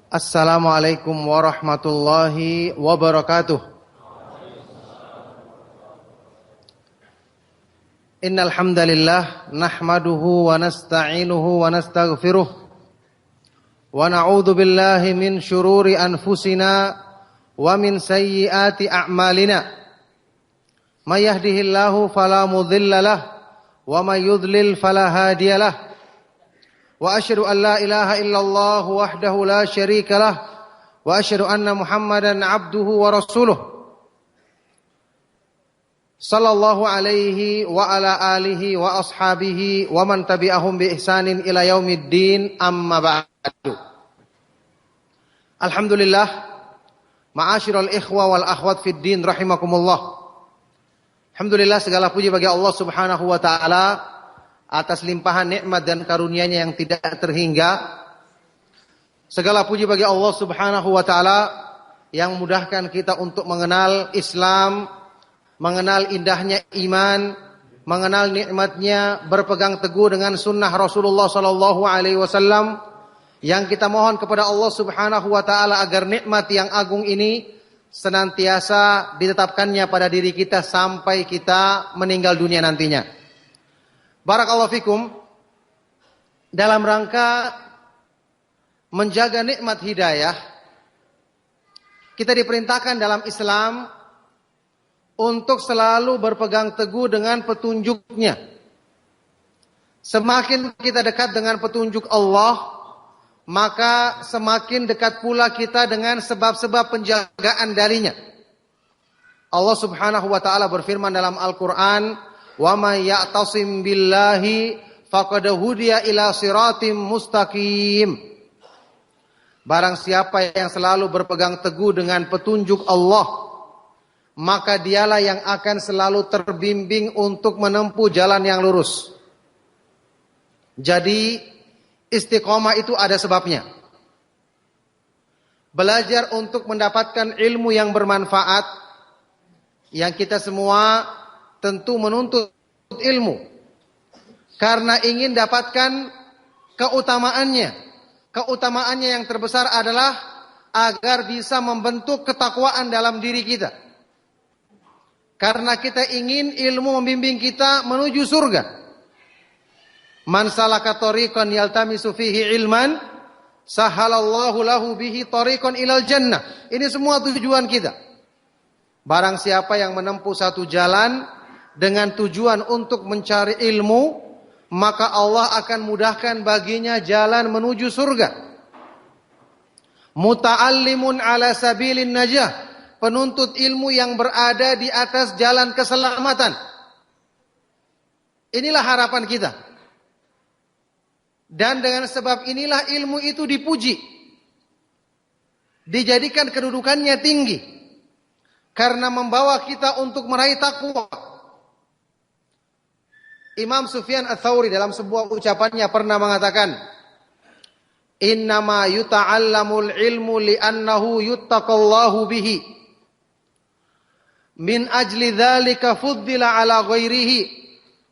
Assalamualaikum warahmatullahi wabarakatuh. Innal hamdalillah nahmaduhu wa nasta'inuhu wa nastaghfiruh wa na'udzu billahi min syururi anfusina wa min sayyiati a'malina. May yahdihillahu fala mudilla lahu wa may yudlil fala hadiyalah. Wa asyhadu an la ilaha illallah wahdahu la syarika lah wa asyhadu anna Muhammadan abduhu wa rasuluh sallallahu alaihi wa ala alihi wa ashabihi wa man tabi'ahum bi ihsanin ila yaumiddin amma ba'du. Alhamdulillah, ma'asyiral ikhwa wal akhwat fid din rahimakumullah. Alhamdulillah, segala puji bagi Allah Subhanahu wa taala atas limpahan nikmat dan karunia-Nya yang tidak terhingga. Segala puji bagi Allah Subhanahu wa taala yang memudahkan kita untuk mengenal Islam, mengenal indahnya iman, mengenal nikmatnya berpegang teguh dengan sunnah Rasulullah sallallahu alaihi wasallam. Yang kita mohon kepada Allah Subhanahu wa taala agar nikmat yang agung ini senantiasa ditetapkannya pada diri kita sampai kita meninggal dunia nantinya. Barakallahu fikum. Dalam rangka menjaga nikmat hidayah, kita diperintahkan dalam Islam untuk selalu berpegang teguh dengan petunjuknya. Semakin kita dekat dengan petunjuk Allah, maka semakin dekat pula kita dengan sebab-sebab penjagaan darinya. Allah Subhanahu wa taala berfirman dalam Al-Qur'an, wa may ya'tasim billahi faqad hudiya ila siratim mustaqim. Barang siapa yang selalu berpegang teguh dengan petunjuk Allah, maka dialah yang akan selalu terbimbing untuk menempuh jalan yang lurus. Jadi istiqomah itu ada sebabnya. Belajar untuk mendapatkan ilmu yang bermanfaat, yang kita semua tentu menuntut ilmu karena ingin dapatkan keutamaannya. Keutamaannya yang terbesar adalah agar bisa membentuk ketakwaan dalam diri kita. Karena kita ingin ilmu membimbing kita menuju surga. Man salaka tariqan yaltamisu fihi ilman sahalallahu lahu bihi tariqan ilal jannah. Ini semua tujuan kita. Barang siapa yang menempuh satu jalan dengan tujuan untuk mencari ilmu, maka Allah akan mudahkan baginya jalan menuju surga. Muta'allimun ala sabilin najah, penuntut ilmu yang berada di atas jalan keselamatan. Inilah harapan kita. Dan dengan sebab inilah ilmu itu dipuji, dijadikan kedudukannya tinggi, karena membawa kita untuk meraih takwa. Imam Sufyan Ats-Tsauri dalam sebuah ucapannya pernah mengatakan, innama yuta'allamul ilmu li'annahu yuttaqallahu bihi. Min ajli dzalika fuddila ala ghairihi.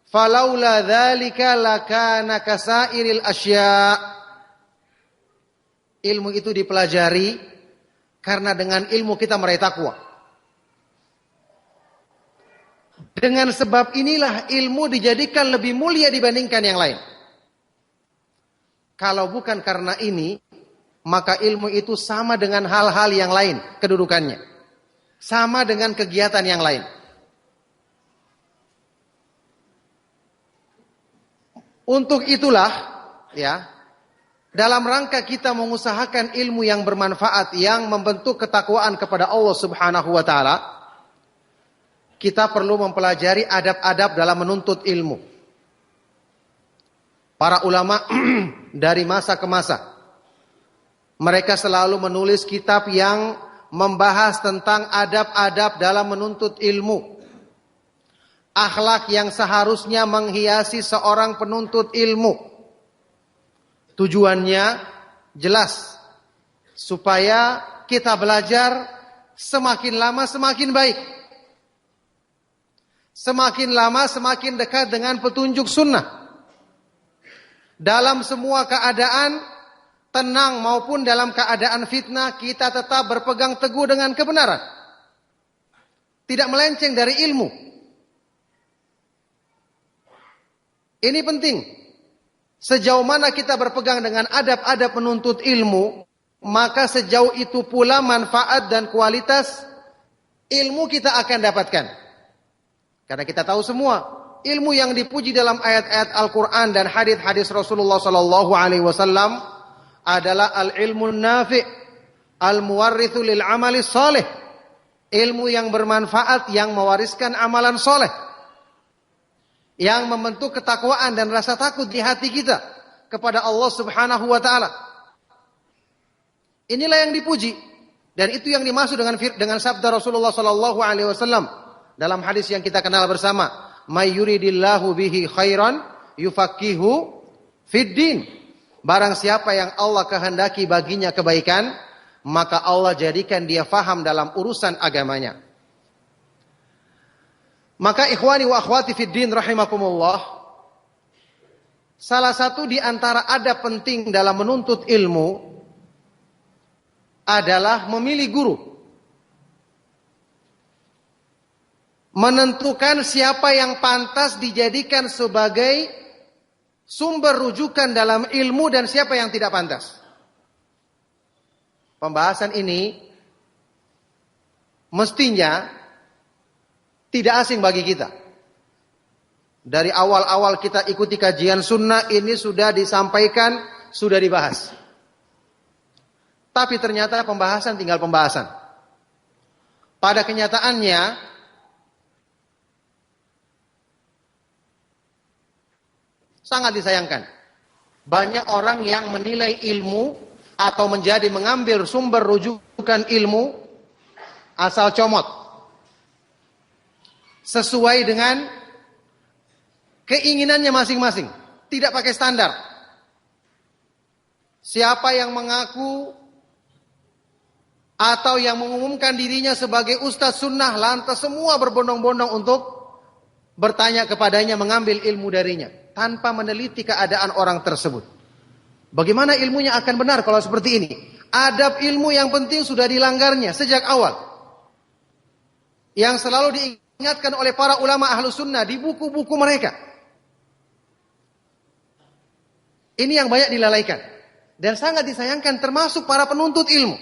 Falaula dzalika lakana kasairil asya'. Ilmu itu dipelajari karena dengan ilmu kita meraih takwa. Dengan sebab inilah ilmu dijadikan lebih mulia dibandingkan yang lain. Kalau bukan karena ini, maka ilmu itu sama dengan hal-hal yang lain kedudukannya. Sama dengan kegiatan yang lain. Untuk itulah, ya, dalam rangka kita mengusahakan ilmu yang bermanfaat, yang membentuk ketakwaan kepada Allah Subhanahu wa taala, kita perlu mempelajari adab-adab dalam menuntut ilmu. Para ulama dari masa ke masa, mereka selalu menulis kitab yang membahas tentang adab-adab dalam menuntut ilmu. Akhlak yang seharusnya menghiasi seorang penuntut ilmu. Tujuannya jelas, supaya kita belajar semakin lama semakin baik. Semakin lama semakin dekat dengan petunjuk sunnah. Dalam semua keadaan tenang maupun dalam keadaan fitnah, kita tetap berpegang teguh dengan kebenaran. Tidak melenceng dari ilmu. Ini penting. Sejauh mana kita berpegang dengan adab-adab menuntut ilmu, maka sejauh itu pula manfaat dan kualitas ilmu kita akan dapatkan. Karena kita tahu semua, ilmu yang dipuji dalam ayat-ayat Al-Quran dan hadis-hadis Rasulullah SAW adalah al-ilmu nafi', al-muwarrithu lil amali salih. Ilmu yang bermanfaat, yang mewariskan amalan soleh, yang membentuk ketakwaan dan rasa takut di hati kita kepada Allah Subhanahu wa taala. Inilah yang dipuji dan itu yang dimaksud dengan sabda Rasulullah sallallahu alaihi wasallam dalam hadis yang kita kenal bersama, "May yuridillahu bihi khairan yufaqihu fid din." Barang siapa yang Allah kehendaki baginya kebaikan, maka Allah jadikan dia faham dalam urusan agamanya. Maka ikhwani wa akhwati fid din rahimakumullah, salah satu di antara adab penting dalam menuntut ilmu adalah memilih guru. Menentukan siapa yang pantas dijadikan sebagai sumber rujukan dalam ilmu dan siapa yang tidak pantas. Pembahasan ini mestinya tidak asing bagi kita. Dari awal-awal kita ikuti kajian sunnah ini sudah disampaikan, sudah dibahas. Tapi ternyata pembahasan tinggal pembahasan. Pada kenyataannya, sangat disayangkan. Banyak orang yang menilai ilmu atau mengambil sumber rujukan ilmu asal comot. Sesuai dengan keinginannya masing-masing. Tidak pakai standar. Siapa yang mengaku atau yang mengumumkan dirinya sebagai ustadz sunnah, lantas semua berbondong-bondong untuk bertanya kepadanya, mengambil ilmu darinya, tanpa meneliti keadaan orang tersebut. Bagaimana ilmunya akan benar kalau seperti ini? Adab ilmu yang penting sudah dilanggarnya sejak awal. Yang selalu diingatkan oleh para ulama ahlu sunnah di buku-buku mereka. Ini yang banyak dilalaikan. Dan sangat disayangkan termasuk para penuntut ilmu.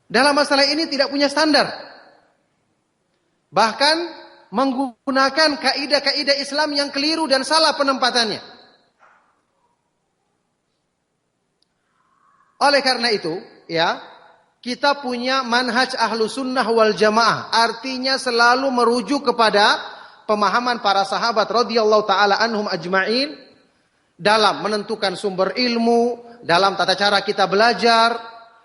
Dalam masalah ini tidak punya standar. Bahkan menggunakan kaidah-kaidah Islam yang keliru dan salah penempatannya. Oleh karena itu, ya, kita punya manhaj ahlu sunnah wal jamaah. Artinya selalu merujuk kepada pemahaman para sahabat radhiyallahu ta'ala anhum ajma'in. Dalam menentukan sumber ilmu, dalam tata cara kita belajar,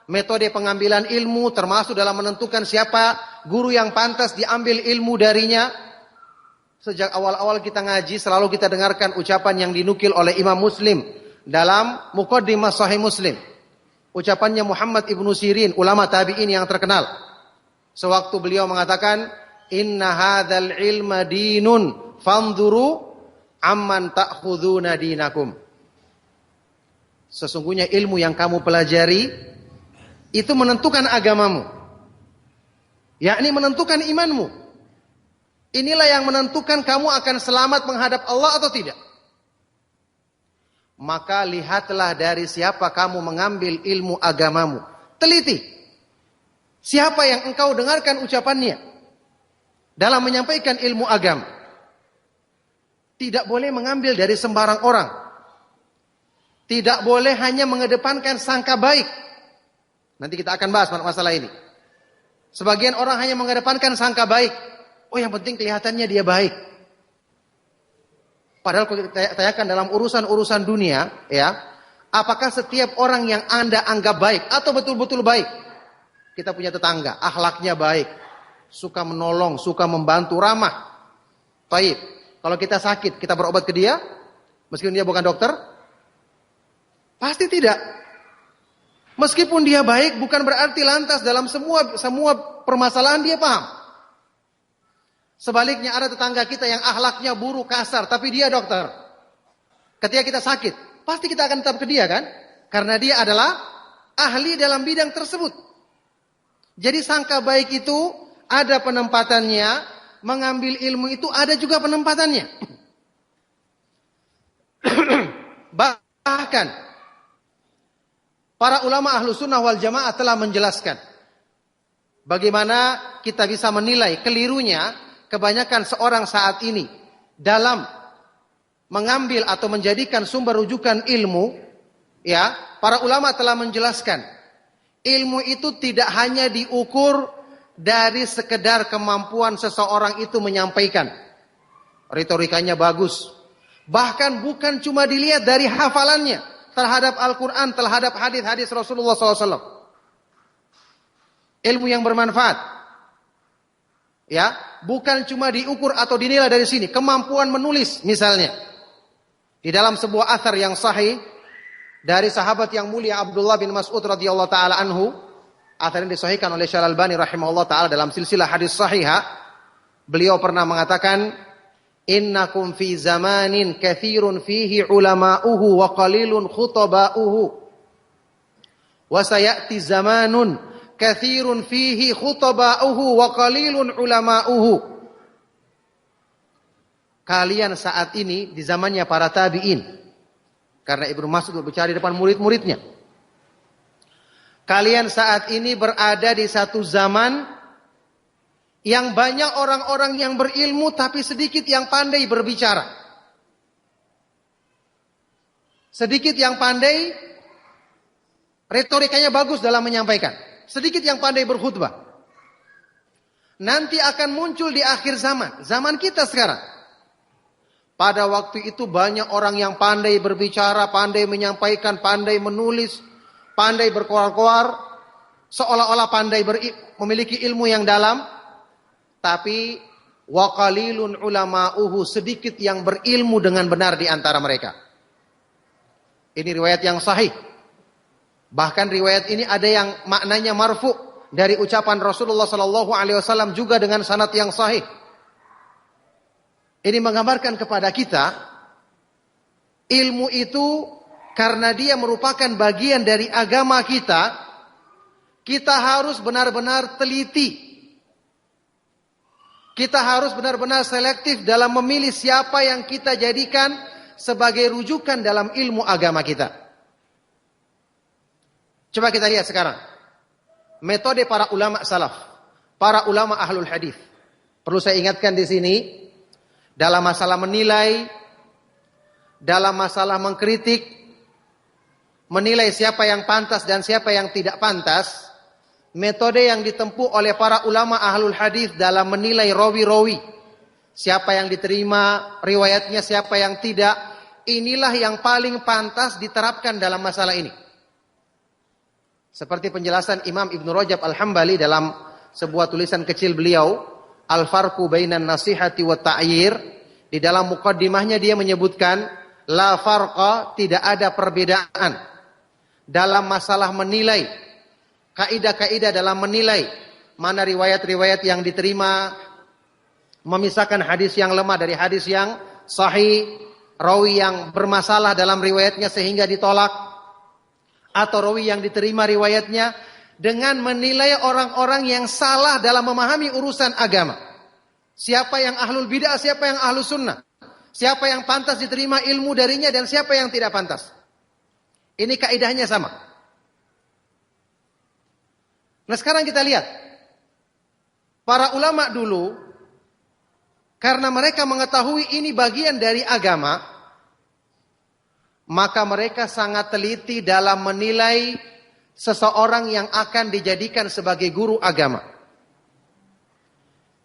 metode pengambilan ilmu, termasuk dalam menentukan siapa guru yang pantas diambil ilmu darinya. Sejak awal-awal kita ngaji, selalu kita dengarkan ucapan yang dinukil oleh Imam Muslim dalam Muqaddimah Sahih Muslim. Ucapannya Muhammad ibnu Sirin, ulama tabi'in yang terkenal. Sewaktu beliau mengatakan, "Inna hadzal ilma dinun, fanzuru amman ta'khuduna dinakum." Sesungguhnya ilmu yang kamu pelajari itu menentukan agamamu, yakni menentukan imanmu. Inilah yang menentukan kamu akan selamat menghadap Allah atau tidak. Maka lihatlah dari siapa kamu mengambil ilmu agamamu. Teliti. Siapa yang engkau dengarkan ucapannya dalam menyampaikan ilmu agama. Tidak boleh mengambil dari sembarang orang. Tidak boleh hanya mengedepankan sangka baik. Nanti kita akan bahas masalah ini. Sebagian orang hanya mengedepankan sangka baik. Oh, yang penting kelihatannya dia baik. Padahal kalau kita tanyakan dalam urusan-urusan dunia, ya, apakah setiap orang yang Anda anggap baik atau betul-betul baik? Kita punya tetangga, akhlaknya baik, suka menolong, suka membantu, ramah. Baik. Kalau kita sakit, kita berobat ke dia, meskipun dia bukan dokter? Pasti tidak. Meskipun dia baik, bukan berarti lantas dalam semua permasalahan dia paham. Sebaliknya ada tetangga kita yang akhlaknya buruk, kasar, tapi dia dokter. Ketika kita sakit, pasti kita akan tetap ke dia kan? Karena dia adalah ahli dalam bidang tersebut. Jadi sangka baik itu ada penempatannya, mengambil ilmu itu ada juga penempatannya. Bahkan para ulama ahlu sunnah wal jamaah telah menjelaskan bagaimana kita bisa menilai kelirunya kebanyakan seorang saat ini dalam mengambil atau menjadikan sumber rujukan ilmu. Ya, para ulama telah menjelaskan ilmu itu tidak hanya diukur dari sekedar kemampuan seseorang itu menyampaikan. Retorikanya bagus. Bahkan bukan cuma dilihat dari hafalannya terhadap Al-Quran, terhadap hadis-hadis Rasulullah SAW. Ilmu yang bermanfaat. Ya, bukan cuma diukur atau dinilai dari sini. Kemampuan menulis misalnya. Di dalam sebuah athar yang sahih dari sahabat yang mulia Abdullah bin Mas'ud radhiyallahu taala anhu, athar yang disahihkan oleh Syekh Al-Albani rahimahullah taala dalam silsilah hadis sahihah, beliau pernah mengatakan, innakum fi zamanin katsirun fihi ulama'uhu wa qalilun khutaba'uhu wa sayati zamanun katsirun fihi khutaba'uhu wa qalilun ulama'uhu. Kalian saat ini di zamannya para tabi'in, karena Ibnu Mas'ud berbicara di depan murid-muridnya. Kalian saat ini berada di satu zaman yang banyak orang-orang yang berilmu tapi sedikit yang pandai berbicara. Sedikit yang pandai, retorikanya bagus dalam menyampaikan. Sedikit yang pandai berkhutbah. Nanti akan muncul di akhir zaman, zaman kita sekarang. Pada waktu itu banyak orang yang pandai berbicara, pandai menyampaikan, pandai menulis, pandai berkoar-koar, seolah-olah pandai memiliki ilmu yang dalam, tapi wa qalilun ulama'uhu, sedikit yang berilmu dengan benar di antara mereka. Ini riwayat yang sahih. Bahkan riwayat ini ada yang maknanya marfu dari ucapan Rasulullah sallallahu alaihi wasallam juga dengan sanad yang sahih. Ini menggambarkan kepada kita ilmu itu karena dia merupakan bagian dari agama kita, kita harus benar-benar teliti. Kita harus benar-benar selektif dalam memilih siapa yang kita jadikan sebagai rujukan dalam ilmu agama kita. Coba kita lihat sekarang metode para ulama salaf, para ulama ahlul hadis. Perlu saya ingatkan di sini, dalam masalah menilai, dalam masalah mengkritik, menilai siapa yang pantas dan siapa yang tidak pantas, metode yang ditempuh oleh para ulama ahlul hadis dalam menilai rawi-rawi, siapa yang diterima riwayatnya, siapa yang tidak, inilah yang paling pantas diterapkan dalam masalah ini. Seperti penjelasan Imam Ibnu Rajab Al-Hambali dalam sebuah tulisan kecil beliau, Al-Farqu bainan nasihati wa ta'yir. Di dalam muqaddimahnya dia menyebutkan la farqa, tidak ada perbedaan dalam masalah menilai, kaidah-kaidah dalam menilai mana riwayat-riwayat yang diterima, memisahkan hadis yang lemah dari hadis yang sahih, rawi yang bermasalah dalam riwayatnya sehingga ditolak, atau rawi yang diterima riwayatnya, dengan menilai orang-orang yang salah dalam memahami urusan agama. Siapa yang ahlul bid'ah, siapa yang ahlus sunnah. Siapa yang pantas diterima ilmu darinya dan siapa yang tidak pantas. Ini kaidahnya sama. Nah sekarang kita lihat. Para ulama dulu, karena mereka mengetahui ini bagian dari agama, maka mereka sangat teliti dalam menilai seseorang yang akan dijadikan sebagai guru agama.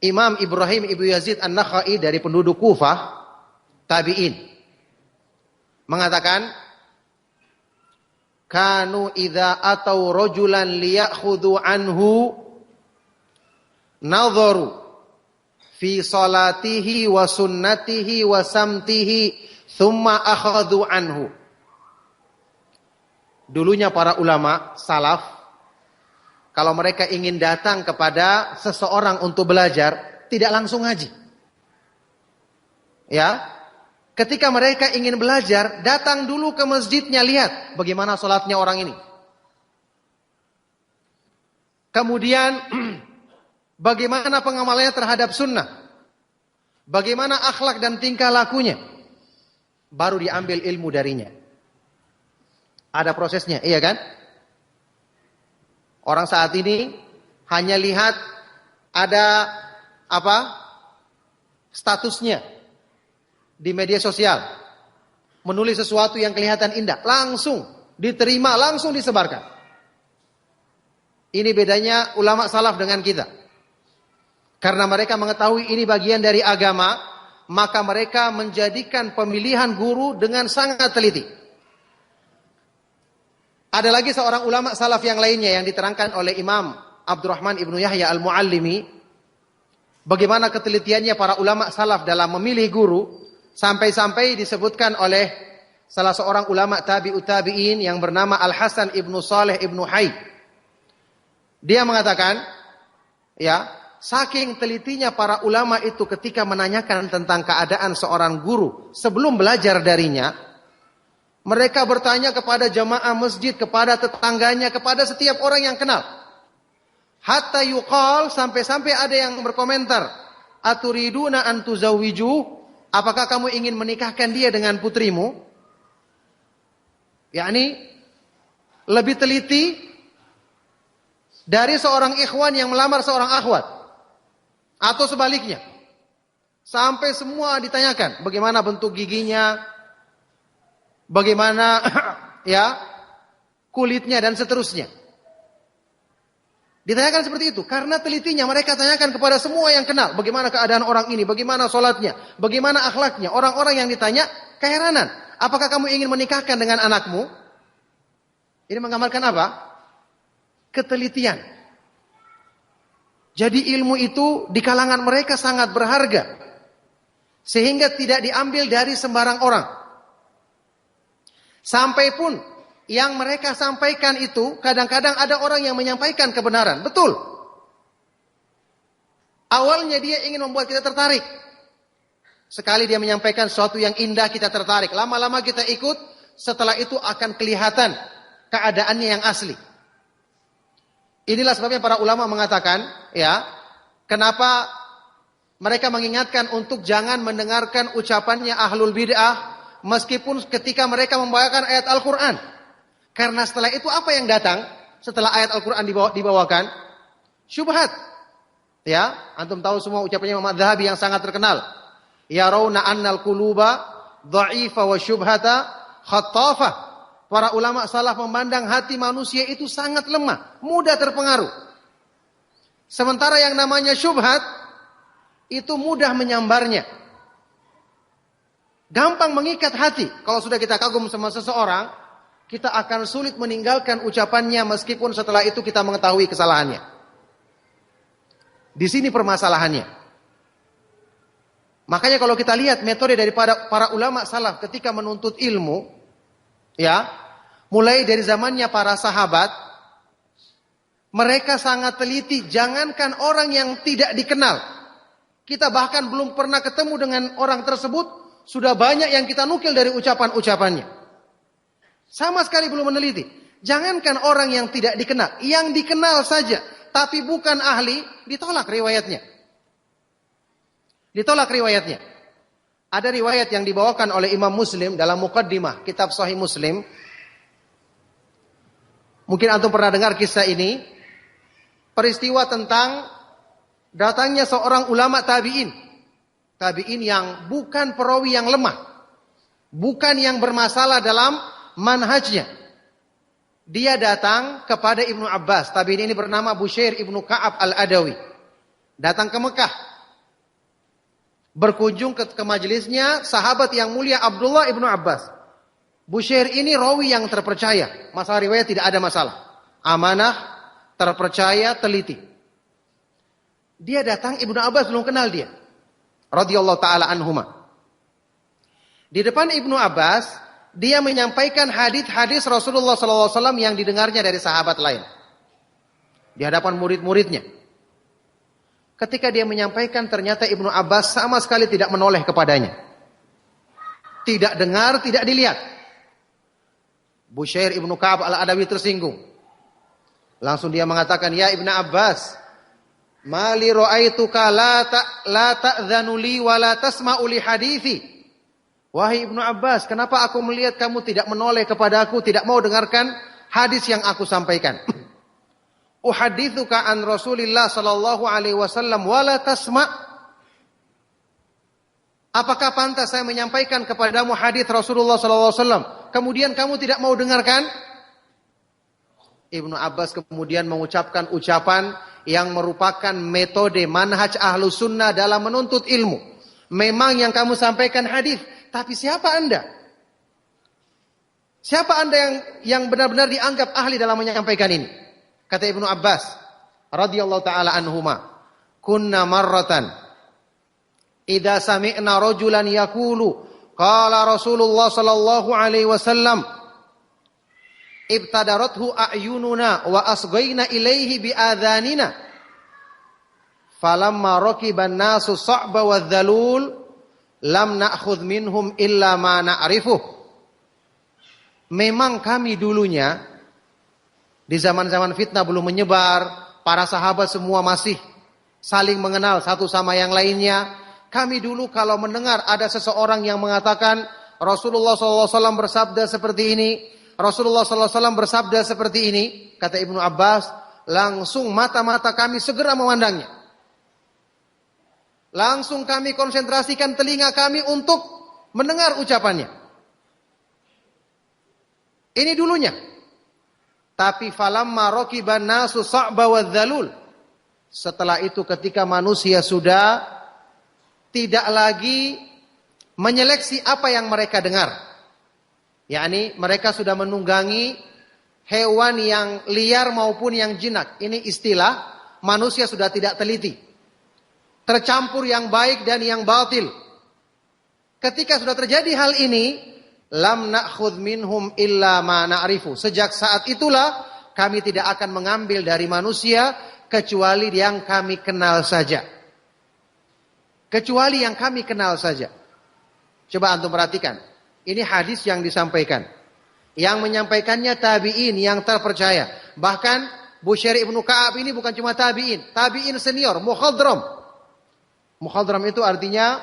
Imam Ibrahim Ibnu Yazid An-Nakhai dari penduduk Kufah, tabi'in, mengatakan, kanu idza atau rajulan liyakhudhu anhu nadharu fi salatihi wa sunnatihi wa samtihi thumma akhadhu anhu. Dulunya para ulama salaf, kalau mereka ingin datang kepada seseorang untuk belajar, tidak langsung ngaji. Ya, ketika mereka ingin belajar, datang dulu ke masjidnya, lihat bagaimana sholatnya orang ini. Kemudian bagaimana pengamalannya terhadap sunnah. Bagaimana akhlak dan tingkah lakunya. Baru diambil ilmu darinya. Ada prosesnya, iya kan? Orang saat ini hanya lihat ada statusnya di media sosial. Menulis sesuatu yang kelihatan indah, langsung diterima, langsung disebarkan. Ini bedanya ulama salaf dengan kita. Karena mereka mengetahui ini bagian dari agama, maka mereka menjadikan pemilihan guru dengan sangat teliti. Ada lagi seorang ulama salaf yang lainnya yang diterangkan oleh Imam Abdurrahman ibnu Yahya al-Muallimi. Bagaimana ketelitiannya para ulama salaf dalam memilih guru. Sampai-sampai disebutkan oleh salah seorang ulama tabi'ut tabi'in yang bernama Al-Hasan ibnu Saleh ibnu Hayy. Dia mengatakan, ya, saking telitinya para ulama itu ketika menanyakan tentang keadaan seorang guru sebelum belajar darinya, mereka bertanya kepada jamaah masjid, kepada tetangganya, kepada setiap orang yang kenal. Hatta yuqal, sampai-sampai ada yang berkomentar, aturiduna an tuzawwiju, apakah kamu ingin menikahkan dia dengan putrimu? Yakni lebih teliti dari seorang ikhwan yang melamar seorang akhwat. Atau sebaliknya. Sampai semua ditanyakan. Bagaimana bentuk giginya. Bagaimana ya kulitnya dan seterusnya. Ditanyakan seperti itu. Karena telitinya mereka tanyakan kepada semua yang kenal. Bagaimana keadaan orang ini. Bagaimana sholatnya. Bagaimana akhlaknya. Orang-orang yang ditanya keheranan. Apakah kamu ingin menikahkan dengan anakmu? Ini menggambarkan apa? Ketelitian. Jadi ilmu itu di kalangan mereka sangat berharga. Sehingga tidak diambil dari sembarang orang. Sampai pun yang mereka sampaikan itu kadang-kadang ada orang yang menyampaikan kebenaran. Betul. Awalnya dia ingin membuat kita tertarik. Sekali dia menyampaikan sesuatu yang indah kita tertarik. Lama-lama kita ikut. Setelah itu akan kelihatan keadaannya yang asli. Inilah sebabnya para ulama mengatakan, ya, kenapa mereka mengingatkan untuk jangan mendengarkan ucapannya ahlul bid'ah meskipun ketika mereka membawakan ayat Al-Quran. Karena setelah itu apa yang datang setelah ayat Al-Quran dibawakan? Syubhat. Ya, antum tahu semua ucapannya Imam Adz-Dzahabi yang sangat terkenal. Ya rauna annal quluba dha'ifa wa syubhata khattafah. Para ulama salaf memandang hati manusia itu sangat lemah, mudah terpengaruh. Sementara yang namanya syubhat, itu mudah menyambarnya. Gampang mengikat hati. Kalau sudah kita kagum sama seseorang, kita akan sulit meninggalkan ucapannya meskipun setelah itu kita mengetahui kesalahannya. Di sini permasalahannya. Makanya kalau kita lihat metode daripada para ulama salaf ketika menuntut ilmu, ya, mulai dari zamannya para sahabat, mereka sangat teliti. Jangankan orang yang tidak dikenal, kita bahkan belum pernah ketemu dengan orang tersebut, sudah banyak yang kita nukil dari ucapan-ucapannya. Sama sekali belum meneliti. Jangankan orang yang tidak dikenal, yang dikenal saja, tapi bukan ahli, ditolak riwayatnya. Ditolak riwayatnya. Ada riwayat yang dibawakan oleh Imam Muslim dalam Muqaddimah kitab Sahih Muslim. Mungkin antum pernah dengar kisah ini. Peristiwa tentang datangnya seorang ulama tabi'in. Tabi'in yang bukan perawi yang lemah. Bukan yang bermasalah dalam manhajnya. Dia datang kepada Ibnu Abbas. Tabi'in ini bernama Bushair Ibnu Ka'ab al-Adawi. Datang ke Mekah. Berkunjung ke majelisnya sahabat yang mulia Abdullah Ibnu Abbas. Bushair ini rawi yang terpercaya. Masalah riwayat tidak ada masalah. Amanah, terpercaya, teliti. Dia datang, Ibnu Abbas belum kenal dia. Radhiyallahu ta'ala anhuma. Di depan Ibnu Abbas, dia menyampaikan hadis-hadis Rasulullah SAW yang didengarnya dari sahabat lain. Di hadapan murid-muridnya. Ketika dia menyampaikan, ternyata Ibnu Abbas sama sekali tidak menoleh kepadanya. Tidak dengar, tidak dilihat. Bushair ibnu Ka'ab al-Adawi tersinggung. Langsung dia mengatakan, ya Ibnu Abbas, mali ra'aituka la ta'dhanu li wa la tasma'u li hadithi. Wahai Ibnu Abbas, kenapa aku melihat kamu tidak menoleh kepada aku, tidak mau dengarkan hadis yang aku sampaikan? Uhadithuka an Rasulillah sallallahu alaihi wasallam wa la tasma'. Apakah pantas saya menyampaikan kepadamu hadis Rasulullah sallallahu alaihi wasallam, kemudian kamu tidak mau dengarkan? Ibnu Abbas kemudian mengucapkan ucapan yang merupakan metode manhaj ahlu sunnah dalam menuntut ilmu. Memang yang kamu sampaikan hadis, tapi siapa Anda? Siapa Anda yang benar-benar dianggap ahli dalam menyampaikan ini? Kata Ibnu Abbas radhiyallahu taala anhuma, kunna marratan idza sami'na rajulan yaqulu qala Rasulullah sallallahu alaihi wasallam ibtadarathu a'yununa wa asghayna ilaihi bi adhanina falamma rakiban nasu sa'ba wadh-dhalul lam na'khudh minhum illa ma na'rifuh. Memang kami dulunya di zaman-zaman fitnah belum menyebar, para sahabat semua masih saling mengenal satu sama yang lainnya. Kami dulu kalau mendengar ada seseorang yang mengatakan Rasulullah SAW bersabda seperti ini, Rasulullah SAW bersabda seperti ini, kata Ibnu Abbas, langsung mata-mata kami segera memandangnya. Langsung kami konsentrasikan telinga kami untuk mendengar ucapannya. Ini dulunya. Tapi falamma rakiban nasu sa'ba wadh-dhalul. Setelah itu ketika manusia sudah tidak lagi menyeleksi apa yang mereka dengar. yakni mereka sudah menunggangi hewan yang liar maupun yang jinak. Ini istilah manusia sudah tidak teliti. Tercampur yang baik dan yang batil. Ketika sudah terjadi hal ini, lam na'khudh minhum illa ma na'rifu. Sejak saat itulah kami tidak akan mengambil dari manusia kecuali yang kami kenal saja. Kecuali yang kami kenal saja. Coba antum perhatikan. Ini hadis yang disampaikan. Yang menyampaikannya tabi'in yang terpercaya. Bahkan Bushair ibnu Ka'ab ini bukan cuma tabi'in. Tabi'in senior, mukhadram. Mukhadram itu artinya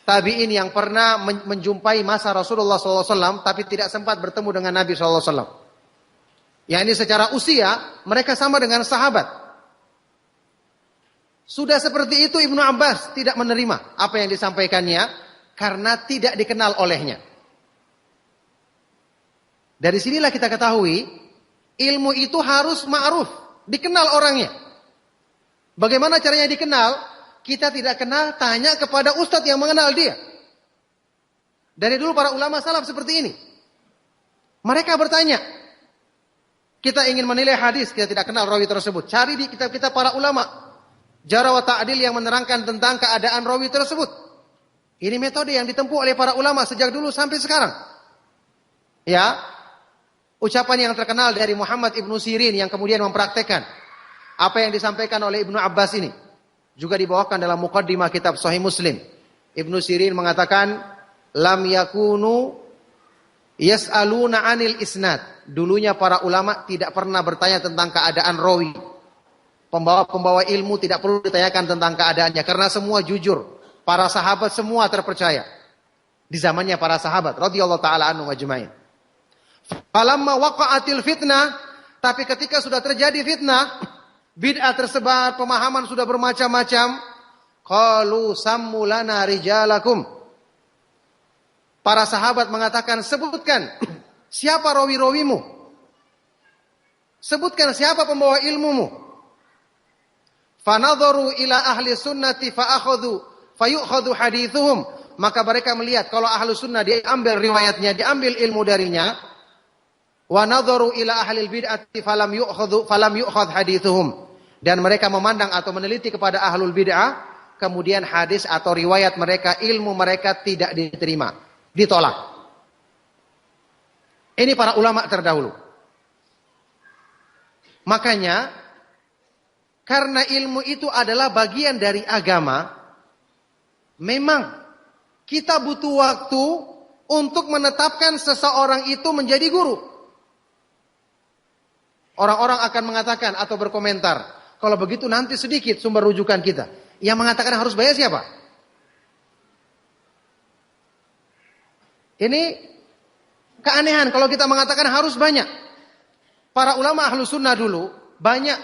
tabi'in yang pernah menjumpai masa Rasulullah SAW. Tapi tidak sempat bertemu dengan Nabi SAW. Yang ini secara usia mereka sama dengan sahabat. Sudah seperti itu Ibnu Abbas tidak menerima apa yang disampaikannya karena tidak dikenal olehnya. Dari sinilah kita ketahui ilmu itu harus ma'ruf, dikenal orangnya. Bagaimana caranya dikenal? Kita tidak kenal, tanya kepada ustadz yang mengenal dia. Dari dulu para ulama salaf seperti ini. Mereka bertanya, kita ingin menilai hadis, kita tidak kenal rawi tersebut. Cari di kitab-kitab para ulama. Jarh wa ta'dil yang menerangkan tentang keadaan rawi tersebut. Ini metode yang ditempuh oleh para ulama sejak dulu sampai sekarang. Ya, ucapan yang terkenal dari Muhammad ibnu Sirin yang kemudian mempraktekkan apa yang disampaikan oleh Ibnu Abbas ini. Juga dibawakan dalam muqaddimah kitab Sahih Muslim. Ibnu Sirin mengatakan, lam yakunu yas'aluna 'anil isnad. Dulunya para ulama tidak pernah bertanya tentang keadaan rawi. Pembawa-pembawa ilmu tidak perlu ditanyakan tentang keadaannya karena semua jujur. Para sahabat semua terpercaya. Di zamannya para sahabat radhiyallahu taala anhum ajmain. Falamma waqa'atil fitnah, tapi ketika sudah terjadi fitnah, bid'ah tersebar, pemahaman sudah bermacam-macam, qalu sammu lana rijalakum. Para sahabat mengatakan, sebutkan siapa rawi-rawimu? Sebutkan siapa pembawa ilmumu? Fanadharu ila ahli sunnati fayu'khadhu hadithuhum. Maka mereka melihat kalau ahli sunnah diambil riwayatnya, diambil ilmu darinya. Wa nadharu ila ahli bid'ati falam yu'khadh hadithuhum. Dan mereka memandang atau meneliti kepada ahlul bid'ah, kemudian hadis atau riwayat mereka, ilmu mereka tidak diterima, ditolak. Ini para ulama terdahulu. Makanya karena ilmu itu adalah bagian dari agama, memang kita butuh waktu untuk menetapkan seseorang itu menjadi guru. Orang-orang akan mengatakan atau berkomentar, kalau begitu nanti sedikit sumber rujukan kita. Yang mengatakan harus bayar siapa? Ini keanehan kalau kita mengatakan harus banyak. Para ulama ahlu sunnah dulu banyak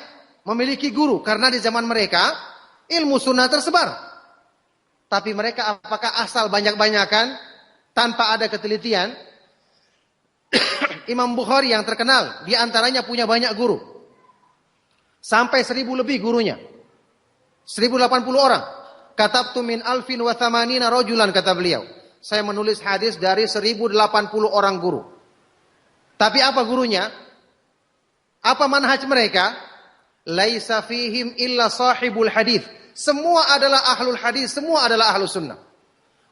memiliki guru. Karena di zaman mereka ilmu sunnah tersebar. Tapi mereka apakah asal banyak-banyakan tanpa ada ketelitian? Imam Bukhari yang terkenal di antaranya punya banyak guru. Sampai 1000 lebih gurunya. 1080 orang. Katabtu min alfin wa thamanina rajulan, kata beliau. Saya menulis hadis dari 1080 orang guru. Tapi apa gurunya? Apa manhaj mereka? Laisa fihim illa sahibul hadis. Semua adalah ahlul hadis, semua adalah ahlus sunnah.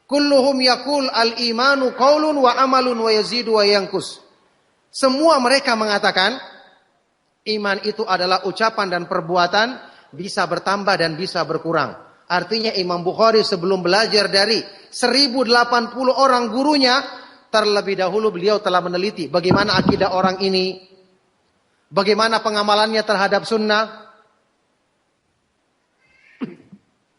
Kulluhum yaqul al-imanu qaulun wa amalun wa yazidu wa yanqus. Semua mereka mengatakan iman itu adalah ucapan dan perbuatan, bisa bertambah dan bisa berkurang. Artinya Imam Bukhari sebelum belajar dari 1080 orang gurunya, terlebih dahulu beliau telah meneliti bagaimana akidah orang ini, bagaimana pengamalannya terhadap sunnah,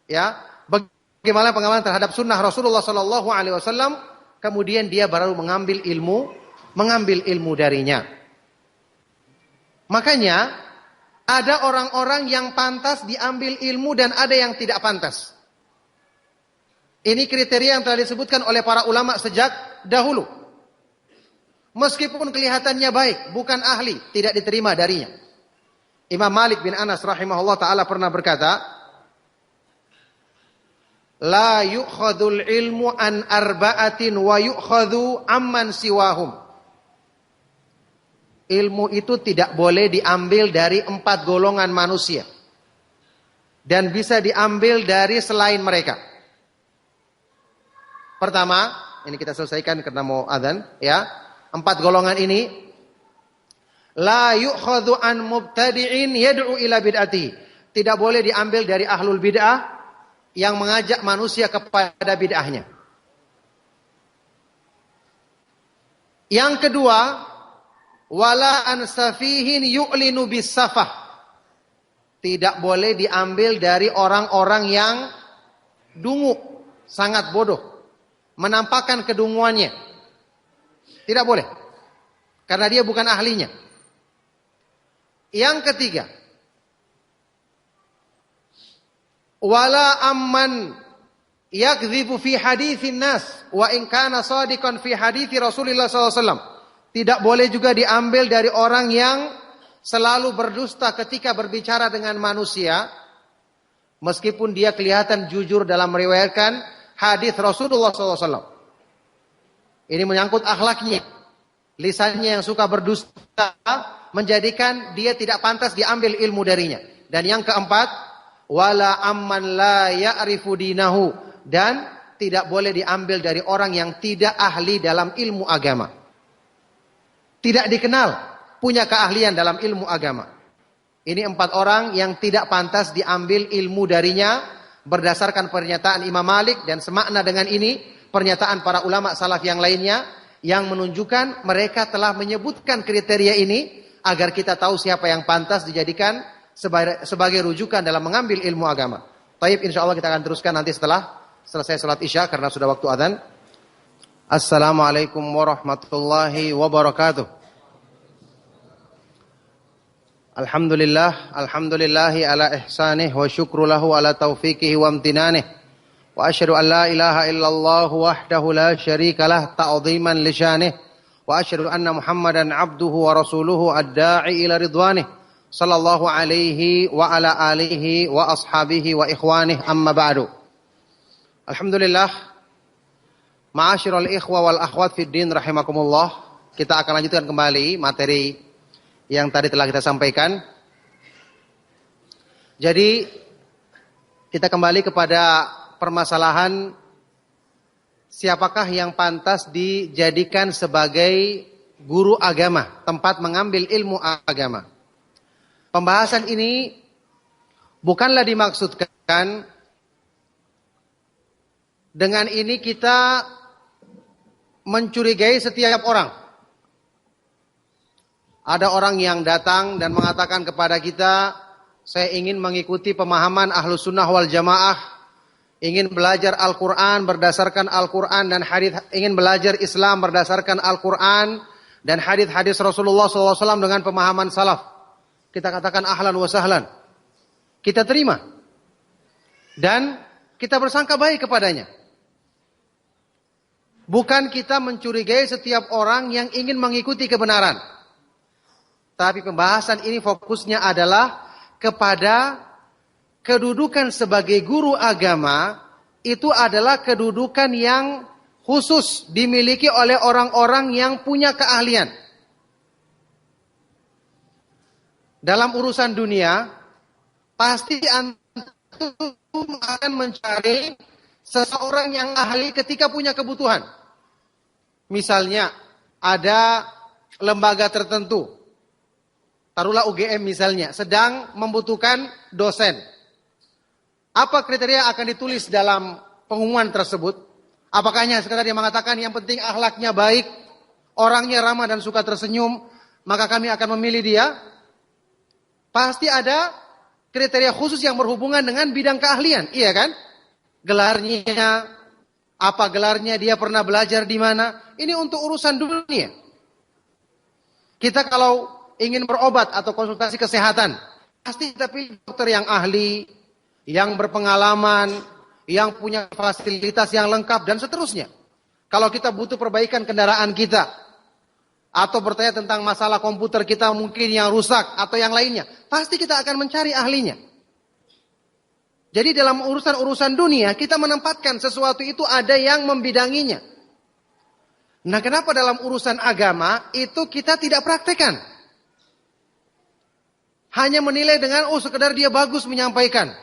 ya, bagaimana pengamalan terhadap sunnah Rasulullah Sallallahu Alaihi Wasallam. Kemudian dia baru mengambil ilmu darinya. Makanya ada orang-orang yang pantas diambil ilmu dan ada yang tidak pantas. Ini kriteria yang telah disebutkan oleh para ulama sejak dahulu. Meskipun kelihatannya baik, bukan ahli, tidak diterima darinya. Imam Malik bin Anas rahimahullah ta'ala pernah berkata, La yu'khadul ilmu an arba'atin wa yu'khadu amman siwahum. Ilmu itu tidak boleh diambil dari 4 golongan manusia. Dan bisa diambil dari selain mereka. Pertama, ini kita selesaikan karena mau adzan, ya. 4 golongan ini. La yu'khadhu an mubtadi'in yad'u ila bid'ati. Tidak boleh diambil dari ahlul bid'ah yang mengajak manusia kepada bid'ahnya. Yang kedua, wala an safihin yu'linu bis safah. Tidak boleh diambil dari orang-orang yang dungu, sangat bodoh, menampakkan kedunguannya. Tidak boleh. Karena dia bukan ahlinya. Yang ketiga, wala amman yakdzibu fi haditsin nas wa in kana shadiqan fi hadithi Rasulullah sallallahu alaihi wasallam. Tidak boleh juga diambil dari orang yang selalu berdusta ketika berbicara dengan manusia, meskipun dia kelihatan jujur dalam meriwayatkan hadis Rasulullah SAW. Ini menyangkut akhlaknya, lisannya yang suka berdusta menjadikan dia tidak pantas diambil ilmu darinya. Dan yang keempat, wala amman la ya'rifu dinahu, dan tidak boleh diambil dari orang yang tidak ahli dalam ilmu agama. Tidak dikenal punya keahlian dalam ilmu agama. Ini 4 orang yang tidak pantas diambil ilmu darinya berdasarkan pernyataan Imam Malik, dan semakna dengan ini pernyataan para ulama salaf yang lainnya yang menunjukkan mereka telah menyebutkan kriteria ini agar kita tahu siapa yang pantas dijadikan sebagai rujukan dalam mengambil ilmu agama. Taib, insyaallah kita akan teruskan nanti setelah selesai salat Isya karena sudah waktu adzan. Assalamualaikum warahmatullahi wabarakatuh. Alhamdulillahi ala ihsanih wa syukru lahu ala taufiqihi wa amtinanih. Wa asyhadu an la ilaha illallah wahdahu la syarika lah ta'dhiman li syanih. Wa asyhadu anna Muhammadan abduhu wa rasuluhu ad-da'i ila ridwanih. Sallallahu alaihi wa ala alihi wa ashabihi wa ikhwanih, amma ba'du. Alhamdulillah. Ma'asyiral ikhwa wal akhwat fid din rahimakumullah. Kita akan lanjutkan kembali materi yang tadi telah kita sampaikan. Jadi kita kembali kepada permasalahan siapakah yang pantas dijadikan sebagai guru agama, tempat mengambil ilmu agama. Pembahasan ini bukanlah dimaksudkan dengan ini kita mencurigai setiap orang. Ada orang yang datang dan mengatakan kepada kita, saya ingin mengikuti pemahaman Ahlus Sunnah wal Jamaah, ingin belajar Al-Quran berdasarkan Al-Quran dan hadis, ingin belajar Islam berdasarkan Al-Quran dan hadis-hadis Rasulullah SAW dengan pemahaman salaf. Kita katakan ahlan wa sahlan. Kita terima. Dan kita bersangka baik kepadanya. Bukan kita mencurigai setiap orang yang ingin mengikuti kebenaran. Tapi pembahasan ini fokusnya adalah kepada kedudukan sebagai guru agama. Itu adalah kedudukan yang khusus dimiliki oleh orang-orang yang punya keahlian. Dalam urusan dunia, pasti antum akan mencari seseorang yang ahli ketika punya kebutuhan. Misalnya, ada lembaga tertentu. Taruhlah UGM misalnya, sedang membutuhkan dosen. Apa kriteria akan ditulis dalam pengumuman tersebut? Apakah hanya sekadar dia mengatakan yang penting akhlaknya baik, orangnya ramah dan suka tersenyum, maka kami akan memilih dia? Pasti ada kriteria khusus yang berhubungan dengan bidang keahlian, iya kan? Gelarnya, apa gelarnya, dia pernah belajar di mana? Ini untuk urusan dunia. Kita kalau ingin berobat atau konsultasi kesehatan, pasti kita pilih dokter yang ahli, yang berpengalaman, yang punya fasilitas yang lengkap dan seterusnya. Kalau kita butuh perbaikan kendaraan kita, atau bertanya tentang masalah komputer kita mungkin yang rusak atau yang lainnya, pasti kita akan mencari ahlinya. Jadi dalam urusan-urusan dunia kita menempatkan sesuatu itu ada yang membidanginya. Nah, kenapa dalam urusan agama itu kita tidak praktekkan? Hanya menilai dengan sekedar dia bagus menyampaikan.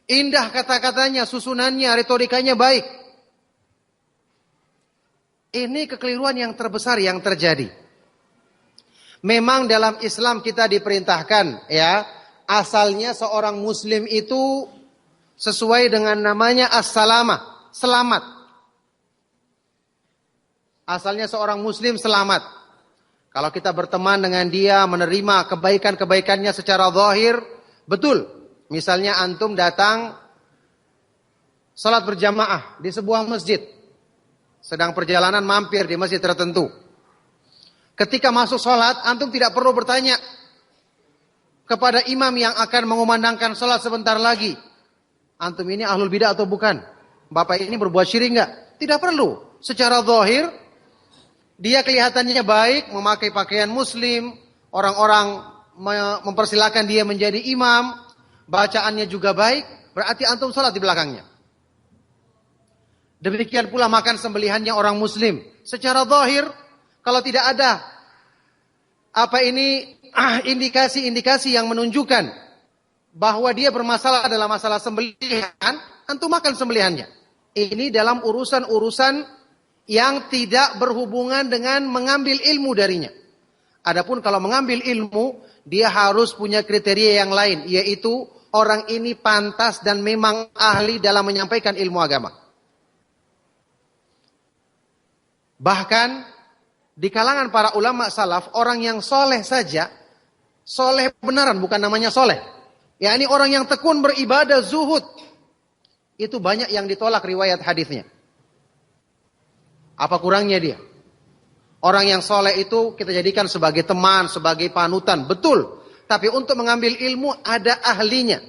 Indah kata-katanya, susunannya, retorikanya baik. Ini kekeliruan yang terbesar yang terjadi. Memang dalam Islam kita diperintahkan, ya, asalnya seorang muslim itu sesuai dengan namanya as-salamah, selamat. Asalnya seorang muslim selamat. Kalau kita berteman dengan dia, menerima kebaikan-kebaikannya secara zahir, betul. Misalnya antum datang salat berjamaah di sebuah masjid. Sedang perjalanan mampir di masjid tertentu. Ketika masuk salat, antum tidak perlu bertanya kepada imam yang akan mengumandangkan salat sebentar lagi. Antum ini ahlul bidah atau bukan? Bapak ini berbuat syirik enggak? Tidak perlu. Secara zahir, dia kelihatannya baik, memakai pakaian muslim, orang-orang mempersilahkan dia menjadi imam, bacaannya juga baik, berarti antum salat di belakangnya. Demikian pula makan sembelihannya orang muslim. Secara zahir, kalau tidak ada indikasi-indikasi yang menunjukkan bahwa dia bermasalah dalam masalah sembelihan, antum makan sembelihannya. Ini dalam urusan-urusan yang tidak berhubungan dengan mengambil ilmu darinya. Adapun kalau mengambil ilmu, dia harus punya kriteria yang lain, yaitu orang ini pantas dan memang ahli dalam menyampaikan ilmu agama. Bahkan di kalangan para ulama salaf, orang yang soleh saja, soleh benaran, bukan namanya soleh, yakni orang yang tekun beribadah, zuhud, itu banyak yang ditolak riwayat hadisnya. Apa kurangnya dia? Orang yang soleh itu kita jadikan sebagai teman, sebagai panutan, betul. Tapi untuk mengambil ilmu ada ahlinya.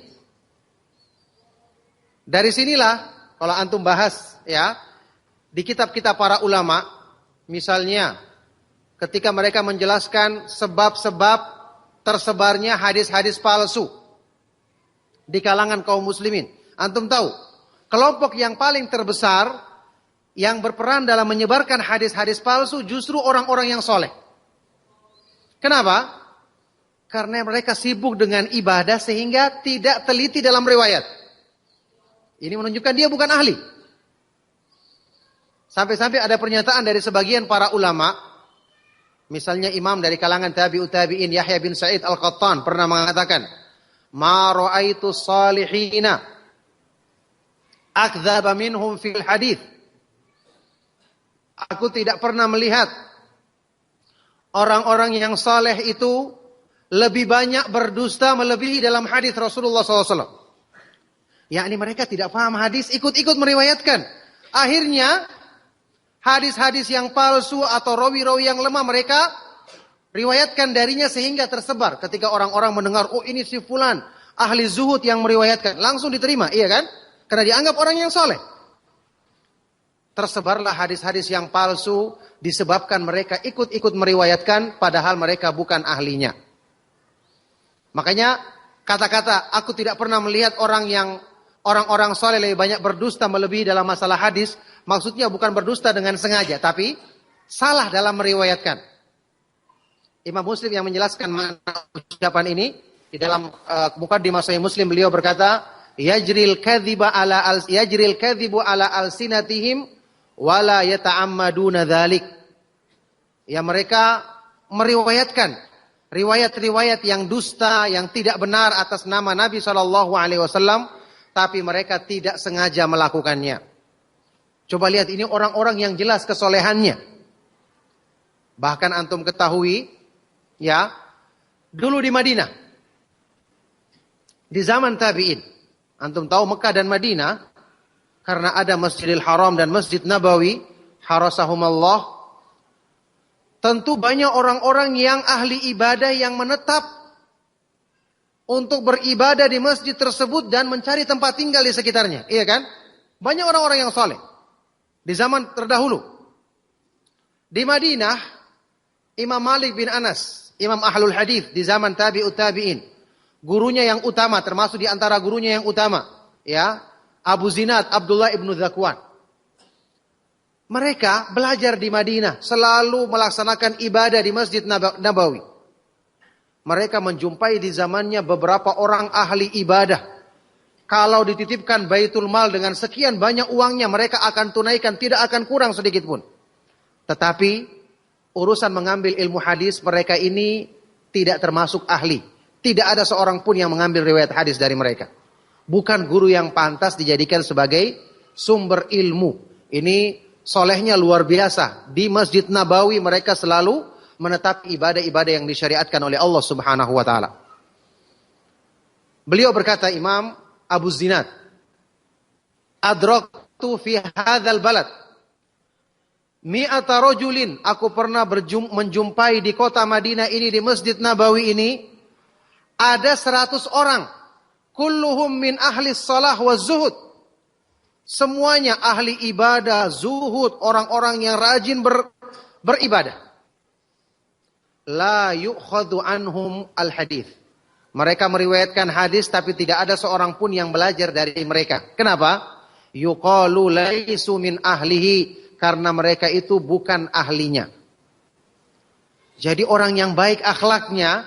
Dari sinilah kalau antum bahas ya di kitab-kitab para ulama, misalnya ketika mereka menjelaskan sebab-sebab tersebarnya hadis-hadis palsu di kalangan kaum muslimin. Antum tahu, kelompok yang paling terbesar yang berperan dalam menyebarkan hadis-hadis palsu justru orang-orang yang soleh. Kenapa? Karena mereka sibuk dengan ibadah sehingga tidak teliti dalam riwayat. Ini menunjukkan dia bukan ahli. Sampai-sampai ada pernyataan dari sebagian para ulama, misalnya imam dari kalangan tabi'ut tabi'in Yahya bin Sa'id Al-Qattan pernah mengatakan, "Ma ra'aitu salihina akdzaba minhum fil hadits." Aku tidak pernah melihat orang-orang yang saleh itu lebih banyak berdusta melebihi dalam hadis Rasulullah SAW. Yakni mereka tidak paham hadis, ikut-ikut meriwayatkan. Akhirnya hadis-hadis yang palsu atau rawi-rawi yang lemah mereka riwayatkan darinya sehingga tersebar. Ketika orang-orang mendengar, oh ini si fulan, ahli zuhud yang meriwayatkan, langsung diterima, iya kan? Karena dianggap orang yang soleh. Tersebarlah hadis-hadis yang palsu disebabkan mereka ikut-ikut meriwayatkan padahal mereka bukan ahlinya. Makanya kata-kata aku tidak pernah melihat orang-orang soleh lebih banyak berdusta melebihi dalam masalah hadis, maksudnya bukan berdusta dengan sengaja, tapi salah dalam meriwayatkan. Imam Muslim yang menjelaskan makna ucapan ini di dalam Muqaddimah Sahih Muslim, beliau berkata, yajril kadhibu ala alsinatihim wala yata'ammaduna dzalik. Ya, mereka meriwayatkan riwayat-riwayat yang dusta, yang tidak benar atas nama Nabi SAW, tapi mereka tidak sengaja melakukannya. Coba lihat, ini orang-orang yang jelas kesolehannya. Bahkan antum ketahui, ya, dulu di Madinah, di zaman tabi'in, antum tahu Mekah dan Madinah, karena ada Masjidil Haram dan Masjid Nabawi, harasahumallah, tentu banyak orang-orang yang ahli ibadah yang menetap untuk beribadah di masjid tersebut dan mencari tempat tinggal di sekitarnya. Iya kan? Banyak orang-orang yang soleh di zaman terdahulu. Di Madinah, Imam Malik bin Anas, Imam Ahlul Hadith di zaman tabi'ut tabi'in, gurunya yang utama, termasuk di antara gurunya yang utama, ya, Abu Zinad Abdullah ibnu Zakwan. Mereka belajar di Madinah, selalu melaksanakan ibadah di Masjid Nabawi. Mereka menjumpai di zamannya beberapa orang ahli ibadah. Kalau dititipkan Baitul Mal dengan sekian banyak uangnya, mereka akan tunaikan, tidak akan kurang sedikit pun. Tetapi urusan mengambil ilmu hadis, mereka ini tidak termasuk ahli. Tidak ada seorang pun yang mengambil riwayat hadis dari mereka. Bukan guru yang pantas dijadikan sebagai sumber ilmu. Ini solehnya luar biasa. Di Masjid Nabawi mereka selalu menetapi ibadah-ibadah yang disyariatkan oleh Allah Subhanahu wa taala. Beliau berkata, Imam Abu Zinad, adraktu fi hadzal balad mi'ata rajulin, aku pernah menjumpai di kota Madinah ini, di Masjid Nabawi ini, ada 100 orang. Kulluhum min ahli salah wa zuhud. Semuanya ahli ibadah, zuhud, orang-orang yang rajin beribadah. La yu'khadhu anhum al-hadith. Mereka meriwayatkan hadis tapi tidak ada seorang pun yang belajar dari mereka. Kenapa? Yuqalu laisu min ahlihi, karena mereka itu bukan ahlinya. Jadi orang yang baik akhlaknya,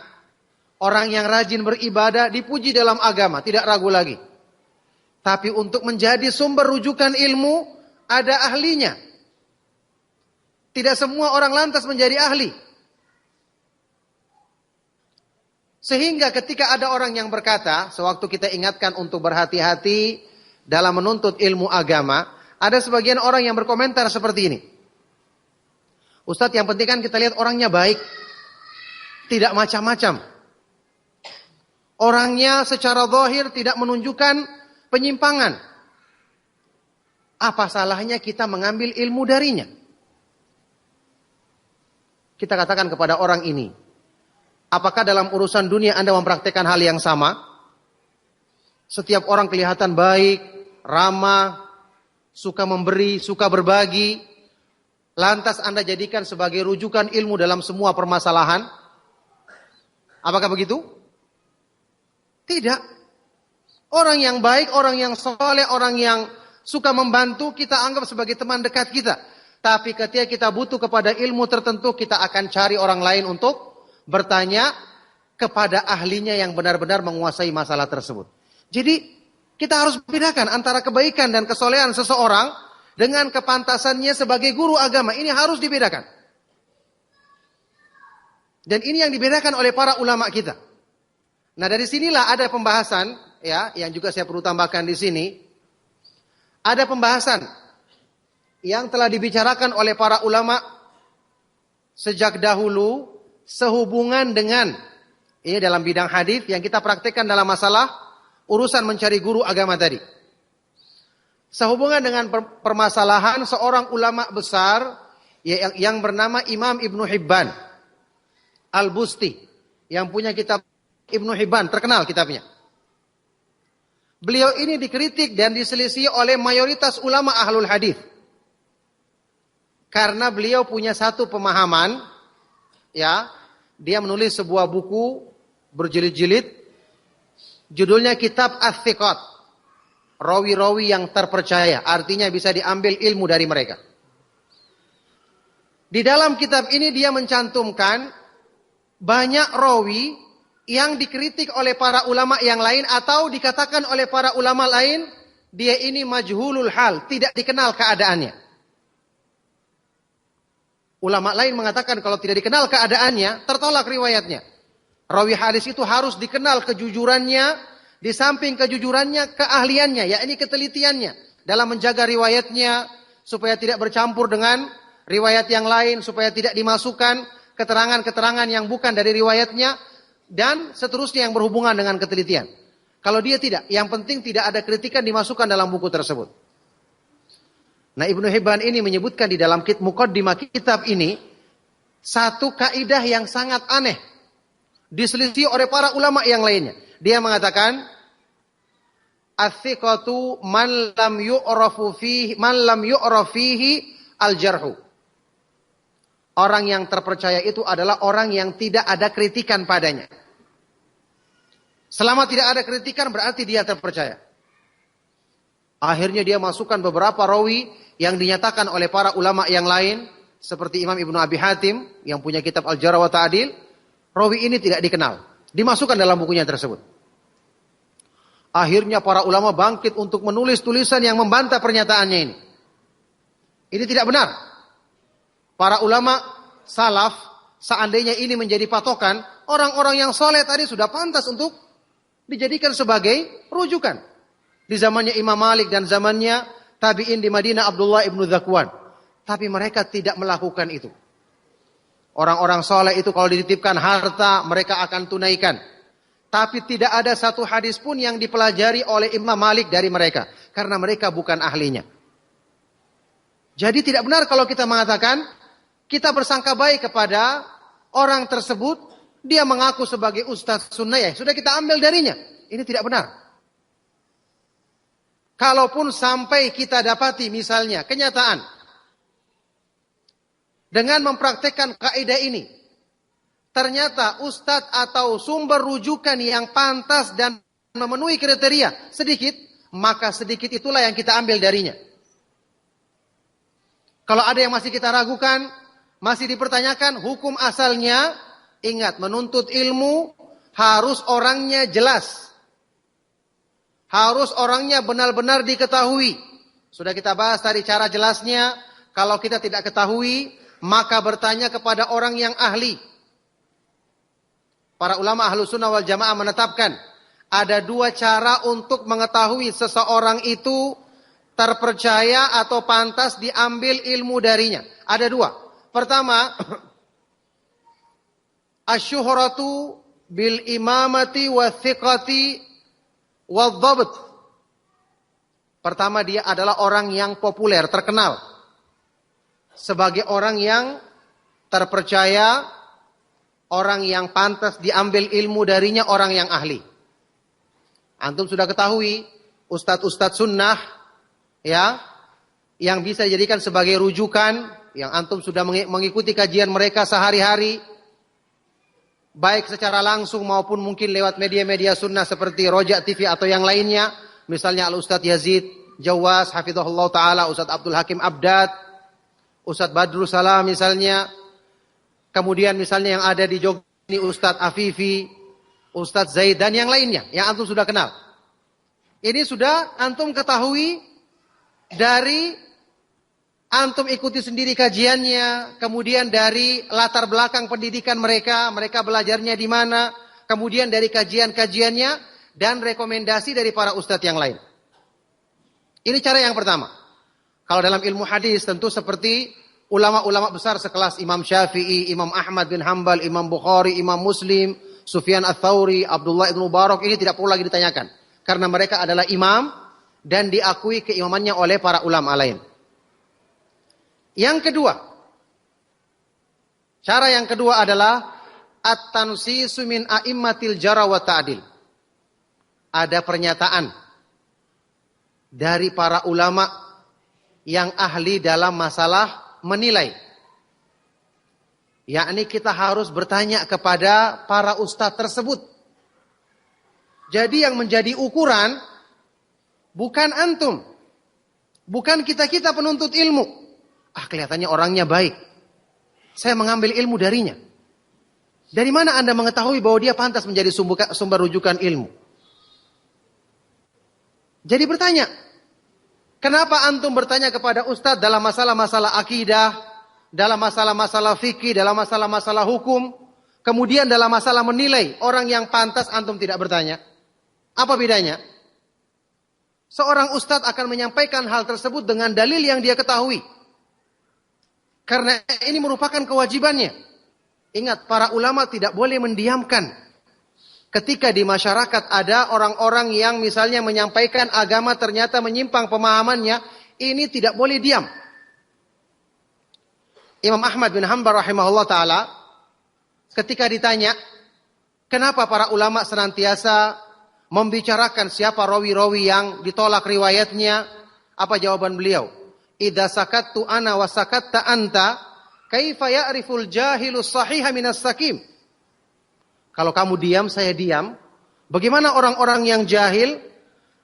orang yang rajin beribadah dipuji dalam agama, tidak ragu lagi. Tapi untuk menjadi sumber rujukan ilmu, ada ahlinya. Tidak semua orang lantas menjadi ahli. Sehingga ketika ada orang yang berkata, sewaktu kita ingatkan untuk berhati-hati dalam menuntut ilmu agama, ada sebagian orang yang berkomentar seperti ini. Ustadz, yang penting kan kita lihat orangnya baik, tidak macam-macam. Orangnya secara zahir tidak menunjukkan penyimpangan. Apa salahnya kita mengambil ilmu darinya? Kita katakan kepada orang ini, apakah dalam urusan dunia Anda mempraktekkan hal yang sama? Setiap orang kelihatan baik, ramah, suka memberi, suka berbagi. Lantas Anda jadikan sebagai rujukan ilmu dalam semua permasalahan? Apakah begitu? Tidak. Orang yang baik, orang yang soleh, orang yang suka membantu, kita anggap sebagai teman dekat kita. Tapi ketika kita butuh kepada ilmu tertentu, kita akan cari orang lain untuk bertanya kepada ahlinya yang benar-benar menguasai masalah tersebut. Jadi kita harus bedakan antara kebaikan dan kesolehan seseorang dengan kepantasannya sebagai guru agama. Ini harus dibedakan. Dan ini yang dibedakan oleh para ulama kita. Nah, dari sinilah ada pembahasan, ya, yang juga saya perlu tambahkan di sini. Ada pembahasan yang telah dibicarakan oleh para ulama sejak dahulu sehubungan dengan ini dalam bidang hadis yang kita praktekkan dalam masalah urusan mencari guru agama tadi. Sehubungan dengan permasalahan seorang ulama besar yang bernama Imam Ibnu Hibban Al-Busti yang punya kitab Ibnu Hibban, terkenal kitabnya. Beliau ini dikritik dan diselisih oleh mayoritas ulama ahlul hadis. Karena beliau punya satu pemahaman, ya, dia menulis sebuah buku berjilid-jilid, judulnya Kitab Ats-Tsiqat, rawi-rawi yang terpercaya, artinya bisa diambil ilmu dari mereka. Di dalam kitab ini dia mencantumkan banyak rawi yang dikritik oleh para ulama yang lain atau dikatakan oleh para ulama lain, dia ini majhulul hal, tidak dikenal keadaannya. Ulama lain mengatakan kalau tidak dikenal keadaannya, tertolak riwayatnya. Rawi hadis itu harus dikenal kejujurannya, di samping kejujurannya, keahliannya, yakni ketelitiannya dalam menjaga riwayatnya supaya tidak bercampur dengan riwayat yang lain, supaya tidak dimasukkan keterangan-keterangan yang bukan dari riwayatnya dan seterusnya yang berhubungan dengan ketelitian. Kalau dia tidak, yang penting tidak ada kritikan dimasukkan dalam buku tersebut. Nah, Ibnu Hibban ini menyebutkan di dalam muqaddimah kitab ini satu kaidah yang sangat aneh, diselisih oleh para ulama yang lainnya. Dia mengatakan, "Ats-tsiqatu man lam yu'raf fihi al-jarhu." Orang yang terpercaya itu adalah orang yang tidak ada kritikan padanya. Selama tidak ada kritikan berarti dia terpercaya. Akhirnya dia masukkan beberapa rawi yang dinyatakan oleh para ulama yang lain, seperti Imam Ibnu Abi Hatim yang punya kitab Al-Jarh wa Ta'dil. Rawi ini tidak dikenal, dimasukkan dalam bukunya tersebut. Akhirnya para ulama bangkit untuk menulis tulisan yang membantah pernyataannya ini. Ini tidak benar. Para ulama salaf, seandainya ini menjadi patokan, orang-orang yang soleh tadi sudah pantas untuk dijadikan sebagai rujukan. Di zamannya Imam Malik dan zamannya tabi'in di Madinah Abdullah ibnu Dzakwan. Tapi mereka tidak melakukan itu. Orang-orang soleh itu kalau dititipkan harta mereka akan tunaikan. Tapi tidak ada satu hadis pun yang dipelajari oleh Imam Malik dari mereka. Karena mereka bukan ahlinya. Jadi tidak benar kalau kita mengatakan kita bersangka baik kepada orang tersebut. Dia mengaku sebagai ustaz sunnah, ya sudah kita ambil darinya. Ini tidak benar. Kalaupun sampai kita dapati misalnya kenyataan dengan mempraktekkan kaidah ini, ternyata ustadz atau sumber rujukan yang pantas dan memenuhi kriteria sedikit, maka sedikit itulah yang kita ambil darinya. Kalau ada yang masih kita ragukan, masih dipertanyakan hukum asalnya, ingat menuntut ilmu harus orangnya jelas. Harus orangnya benar-benar diketahui. Sudah kita bahas tadi cara jelasnya. Kalau kita tidak ketahui, maka bertanya kepada orang yang ahli. Para ulama Ahlus Sunnah wal Jamaah menetapkan ada dua cara untuk mengetahui seseorang itu terpercaya atau pantas diambil ilmu darinya. Ada dua. Pertama, asyuhratu bil imamati wa thiqati wal-dhabt. Pertama, dia adalah orang yang populer, terkenal. Sebagai orang yang terpercaya, orang yang pantas diambil ilmu darinya, orang yang ahli. Antum sudah ketahui, ustadz-ustadz sunnah, ya, yang bisa dijadikan sebagai rujukan, yang antum sudah mengikuti kajian mereka sehari-hari, baik secara langsung maupun mungkin lewat media-media sunnah seperti Roja TV atau yang lainnya. Misalnya Al-Ustadz Yazid Jawas, hafizahullah ta'ala, Ustadz Abdul Hakim Abdad, Ustadz Badrul Salam misalnya. Kemudian misalnya yang ada di Jogja ini Ustadz Afifi, Ustadz Zaid dan yang lainnya yang antum sudah kenal. Ini sudah antum ketahui dari antum ikuti sendiri kajiannya, kemudian dari latar belakang pendidikan mereka, mereka belajarnya di mana, kemudian dari kajian-kajiannya, dan rekomendasi dari para ustadz yang lain. Ini cara yang pertama. Kalau dalam ilmu hadis tentu seperti ulama-ulama besar sekelas Imam Syafi'i, Imam Ahmad bin Hanbal, Imam Bukhari, Imam Muslim, Sufyan Ats-Tsauri, Abdullah ibn Mubarak, ini tidak perlu lagi ditanyakan. Karena mereka adalah imam dan diakui keimamannya oleh para ulama lain. Yang kedua, cara yang kedua adalah at-tansisu min a'immatil jarh wa ta'dil. Ada pernyataan dari para ulama yang ahli dalam masalah menilai. Yakni kita harus bertanya kepada para ustadz tersebut. Jadi yang menjadi ukuran bukan antum. Bukan kita-kita penuntut ilmu. Kelihatannya orangnya baik. Saya mengambil ilmu darinya. Dari mana Anda mengetahui bahwa dia pantas menjadi sumber rujukan ilmu? Jadi bertanya, kenapa antum bertanya kepada ustadz dalam masalah-masalah akidah, dalam masalah-masalah fikih, dalam masalah-masalah hukum, kemudian dalam masalah menilai orang yang pantas antum tidak bertanya? Apa bedanya? Seorang ustadz akan menyampaikan hal tersebut dengan dalil yang dia ketahui. Karena ini merupakan kewajibannya. Ingat, para ulama tidak boleh mendiamkan. Ketika di masyarakat ada orang-orang yang misalnya menyampaikan agama ternyata menyimpang pemahamannya, ini tidak boleh diam. Imam Ahmad bin Hanbal rahimahullah ta'ala ketika ditanya, kenapa para ulama senantiasa membicarakan siapa rawi-rawi yang ditolak riwayatnya? Apa jawaban beliau? Idza sakattu ana wa sakatta anta, kaifa ya'riful jahilu sahiha minas sakim? Kalau kamu diam, saya diam. Bagaimana orang-orang yang jahil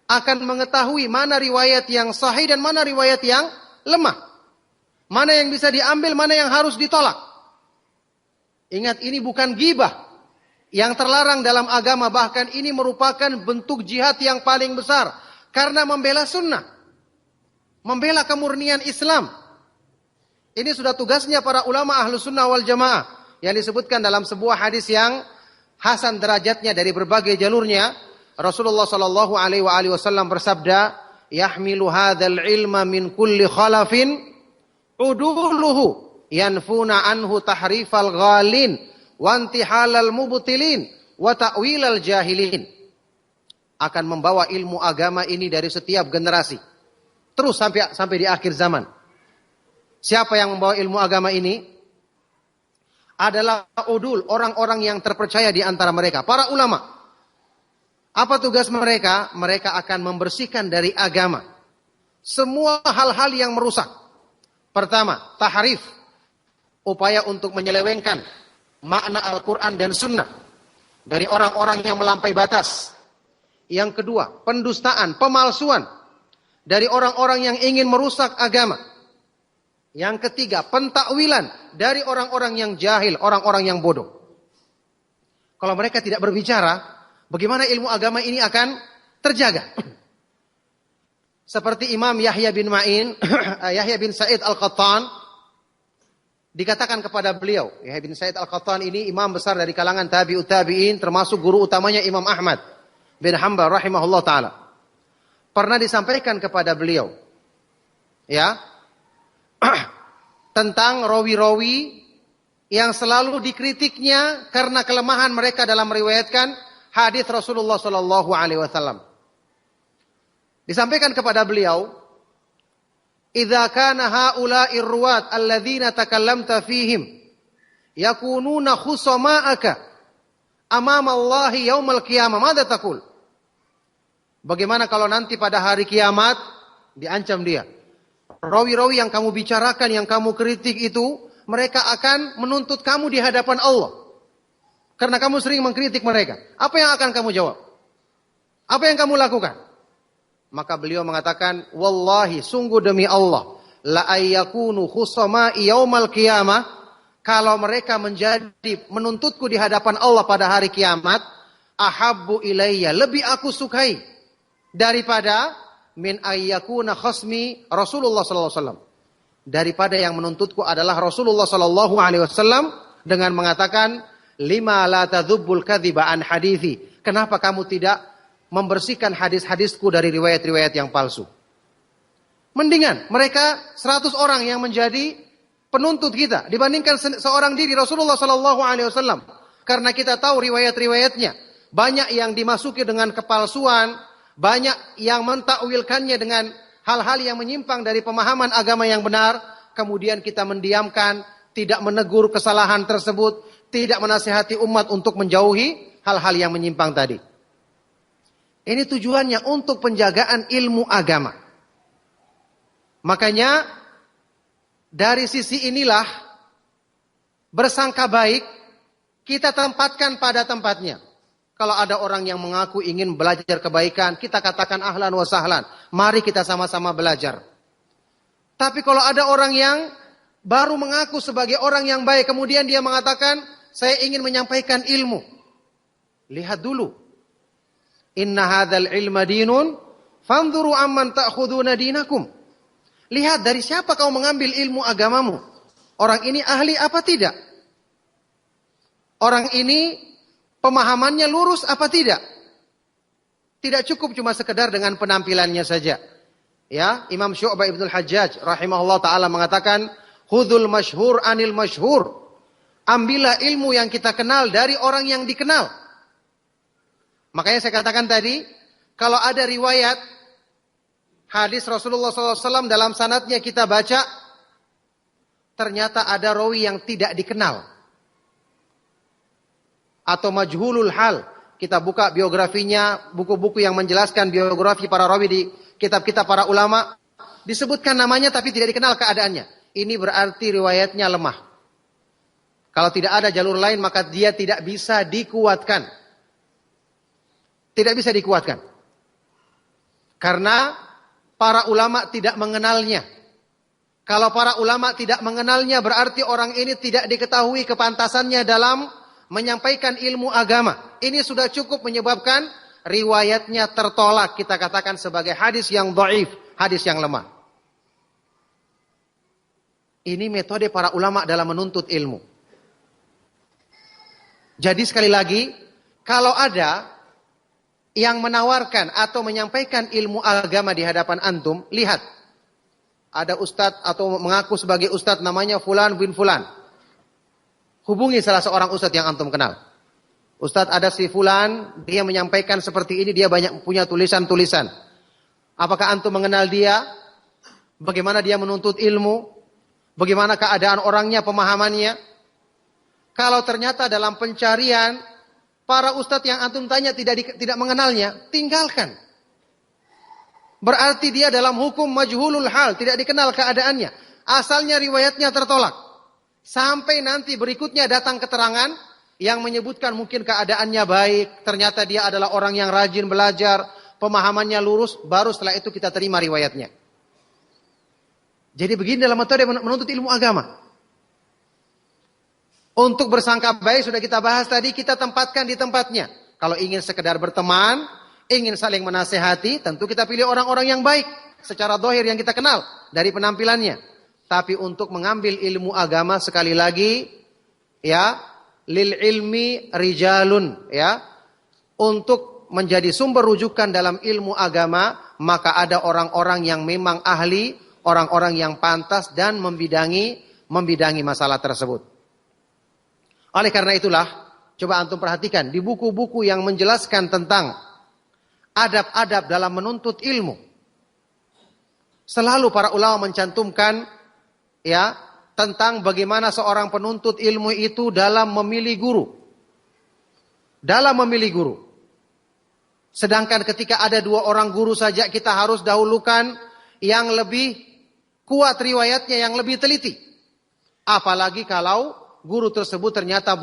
akan mengetahui mana riwayat yang sahih dan mana riwayat yang lemah? Mana yang bisa diambil, mana yang harus ditolak? Ingat, ini bukan ghibah yang terlarang dalam agama. Bahkan ini merupakan bentuk jihad yang paling besar. Karena membela sunnah. Membela kemurnian Islam. Ini sudah tugasnya para ulama ahlu sunnah wal jamaah. Yang disebutkan dalam sebuah hadis yang hasan derajatnya dari berbagai jalurnya. Rasulullah sallallahu alaihi wasallam bersabda, "Yahmilu hadzal ilma min kulli khalafin uduluhu yanfuna anhu tahrifal ghalin wa intihalal mubtilin wa ta'wilal jahilin." Akan membawa ilmu agama ini dari setiap generasi. Terus sampai di akhir zaman. Siapa yang membawa ilmu agama ini? Adalah udul, orang-orang yang terpercaya di antara mereka, para ulama. Apa tugas mereka? Mereka akan membersihkan dari agama semua hal-hal yang merusak. Pertama, tahrif, upaya untuk menyelewengkan makna Al-Quran dan Sunnah dari orang-orang yang melampaui batas. Yang kedua, pendustaan, pemalsuan dari orang-orang yang ingin merusak agama. Yang ketiga, pentakwilan dari orang-orang yang jahil, orang-orang yang bodoh. Kalau mereka tidak berbicara, bagaimana ilmu agama ini akan terjaga? Seperti Imam Yahya bin Ma'in, Yahya bin Sa'id Al-Qattan, dikatakan kepada beliau, Yahya bin Sa'id Al-Qattan ini imam besar dari kalangan tabi'ut tabi'in, termasuk guru utamanya Imam Ahmad bin Hanbal rahimahullah ta'ala. Pernah disampaikan kepada beliau, ya, tentang rawi-rawi yang selalu dikritiknya karena kelemahan mereka dalam meriwayatkan hadis Rasulullah sallallahu alaihi wasallam. Disampaikan kepada beliau, "Idza kana haula'ir ruwat alladzina takallamta fihim yakununa khusama'aka amama Allah yaumal qiyamah, madza taqul?" Bagaimana kalau nanti pada hari kiamat diancam dia? Rawi-rawi yang kamu bicarakan, yang kamu kritik itu, mereka akan menuntut kamu di hadapan Allah. Karena kamu sering mengkritik mereka. Apa yang akan kamu jawab? Apa yang kamu lakukan? Maka beliau mengatakan, "Wallahi, sungguh demi Allah, la ayyakunu khusama'i yaumal qiyamah." Kalau mereka menjadi menuntutku di hadapan Allah pada hari kiamat, ahabbu ilayya, lebih aku sukai daripada min ayyakuna khasmi Rasulullah sallallahu alaihi wasallam. Daripada yang menuntutku adalah Rasulullah sallallahu alaihi wasallam dengan mengatakan, "Lima la tadzubbul kadhiba an hadithi." Kenapa kamu tidak membersihkan hadis-hadisku dari riwayat-riwayat yang palsu? Mendingan mereka 100 orang yang menjadi penuntut kita dibandingkan seorang diri Rasulullah sallallahu alaihi wasallam. Karena kita tahu riwayat-riwayatnya, banyak yang dimasuki dengan kepalsuan, banyak yang mentakwilkannya dengan hal-hal yang menyimpang dari pemahaman agama yang benar, kemudian kita mendiamkan, tidak menegur kesalahan tersebut, tidak menasihati umat untuk menjauhi hal-hal yang menyimpang tadi. Ini tujuannya untuk penjagaan ilmu agama. Makanya dari sisi inilah bersangka baik kita tempatkan pada tempatnya. Kalau ada orang yang mengaku ingin belajar kebaikan, kita katakan ahlan wa sahlan. Mari kita sama-sama belajar. Tapi kalau ada orang yang baru mengaku sebagai orang yang baik, kemudian dia mengatakan, saya ingin menyampaikan ilmu. Lihat dulu. Inna hadzal ilma dinun, fanzuru amman ta'khuduna dinakum. Lihat dari siapa kau mengambil ilmu agamamu. Orang ini ahli apa tidak? Orang ini pemahamannya lurus apa tidak? Tidak cukup cuma sekedar dengan penampilannya saja. Ya, Imam Syu'bah Ibnul Hajjaj rahimahullah taala mengatakan, "Khudhul masyhur anil masyhur." Ambillah ilmu yang kita kenal dari orang yang dikenal. Makanya saya katakan tadi, kalau ada riwayat hadis Rasulullah SAW dalam sanadnya kita baca, ternyata ada rawi yang tidak dikenal. Atau majhulul hal. Kita buka biografinya, buku-buku yang menjelaskan biografi para rawi di kitab-kitab para ulama. Disebutkan namanya tapi tidak dikenal keadaannya. Ini berarti riwayatnya lemah. Kalau tidak ada jalur lain maka dia tidak bisa dikuatkan. Tidak bisa dikuatkan. Karena para ulama tidak mengenalnya. Kalau para ulama tidak mengenalnya berarti orang ini tidak diketahui kepantasannya dalam menyampaikan ilmu agama. Ini sudah cukup menyebabkan riwayatnya tertolak. Kita katakan sebagai hadis yang dhaif, hadis yang lemah. Ini metode para ulama dalam menuntut ilmu. Jadi sekali lagi, kalau ada yang menawarkan atau menyampaikan ilmu agama di hadapan antum, lihat. Ada ustadz atau mengaku sebagai ustadz namanya Fulan bin Fulan. Hubungi salah seorang ustadz yang antum kenal. Ustadz ada si Fulan, dia menyampaikan seperti ini, dia banyak punya tulisan-tulisan. Apakah antum mengenal dia? Bagaimana dia menuntut ilmu? Bagaimana keadaan orangnya, pemahamannya? Kalau ternyata dalam pencarian para ustadz yang antum tanya tidak mengenalnya, tinggalkan. Berarti dia dalam hukum majhulul hal, tidak dikenal keadaannya. Asalnya riwayatnya tertolak. Sampai nanti berikutnya datang keterangan yang menyebutkan mungkin keadaannya baik, ternyata dia adalah orang yang rajin belajar, pemahamannya lurus, baru setelah itu kita terima riwayatnya. Jadi begini dalam metode menuntut ilmu agama. Untuk bersangka baik sudah kita bahas tadi, kita tempatkan di tempatnya. Kalau ingin sekedar berteman, ingin saling menasehati, tentu kita pilih orang-orang yang baik secara zahir yang kita kenal dari penampilannya. Tapi untuk mengambil ilmu agama sekali lagi, ya, lil ilmi rijalun, ya. Untuk menjadi sumber rujukan dalam ilmu agama, maka ada orang-orang yang memang ahli, orang-orang yang pantas dan membidangi masalah tersebut. Oleh karena itulah, coba antum perhatikan di buku-buku yang menjelaskan tentang adab-adab dalam menuntut ilmu. Selalu para ulama mencantumkan ya tentang bagaimana seorang penuntut ilmu itu dalam memilih guru. Dalam memilih guru. Sedangkan ketika ada 2 orang guru saja kita harus dahulukan yang lebih kuat riwayatnya, yang lebih teliti. Apalagi kalau guru tersebut ternyata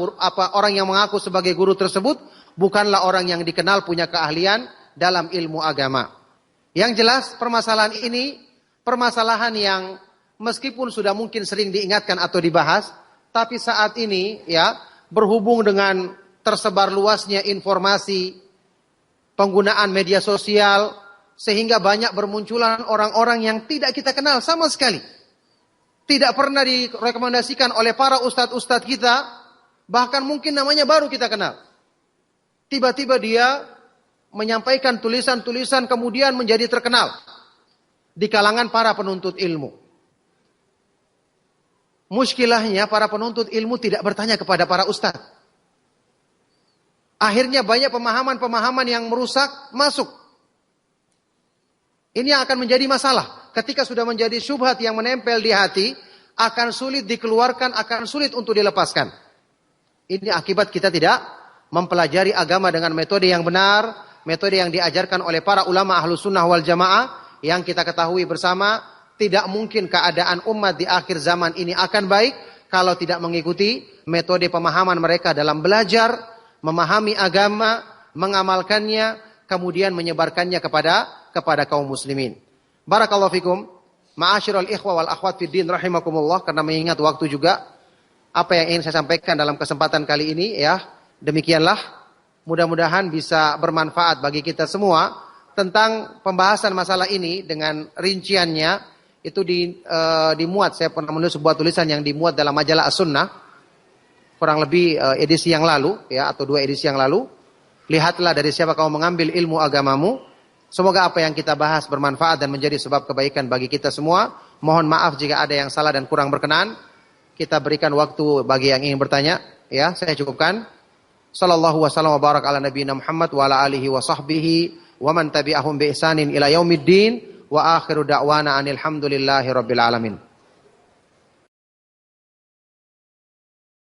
orang yang mengaku sebagai guru tersebut bukanlah orang yang dikenal punya keahlian dalam ilmu agama. Yang jelas permasalahan ini permasalahan yang meskipun sudah mungkin sering diingatkan atau dibahas, tapi saat ini ya berhubung dengan tersebar luasnya informasi, penggunaan media sosial, sehingga banyak bermunculan orang-orang yang tidak kita kenal sama sekali. Tidak pernah direkomendasikan oleh para ustadz-ustadz kita, bahkan mungkin namanya baru kita kenal. Tiba-tiba dia menyampaikan tulisan-tulisan kemudian menjadi terkenal. di kalangan para penuntut ilmu. Muskilahnya para penuntut ilmu tidak bertanya kepada para ustadz. Akhirnya banyak pemahaman-pemahaman yang merusak masuk. Ini yang akan menjadi masalah. Ketika sudah menjadi syubhat yang menempel di hati, akan sulit dikeluarkan, akan sulit untuk dilepaskan. Ini akibat kita tidak mempelajari agama dengan metode yang benar, metode yang diajarkan oleh para ulama Ahlus Sunnah wal Jamaah, yang kita ketahui bersama. Tidak mungkin keadaan umat di akhir zaman ini akan baik kalau tidak mengikuti metode pemahaman mereka dalam belajar, memahami agama, mengamalkannya, kemudian menyebarkannya kepada kaum muslimin. Barakallahu fikum, ma'asyiral ikhwa wal akhwat fid din rahimakumullah, karena mengingat waktu juga apa yang ingin saya sampaikan dalam kesempatan kali ini ya, demikianlah, mudah-mudahan bisa bermanfaat bagi kita semua. Tentang pembahasan masalah ini dengan rinciannya itu dimuat, saya pernah menulis sebuah tulisan yang dimuat dalam majalah As-Sunnah kurang lebih edisi yang lalu ya, atau 2 edisi yang lalu. Lihatlah dari siapa kamu mengambil ilmu agamamu. Semoga apa yang kita bahas bermanfaat dan menjadi sebab kebaikan bagi kita semua. Mohon maaf jika ada yang salah dan kurang berkenan. Kita berikan waktu bagi yang ingin bertanya ya, saya cukupkan. Sallallahu wasallam wa barak ala nabiyina Muhammad wa ala alihi wa sahbihi wa man tabi'ahum bi ihsanin ila yaumiddin. Wa akhiru da'wana anil hamdulillahi rabbil alamin.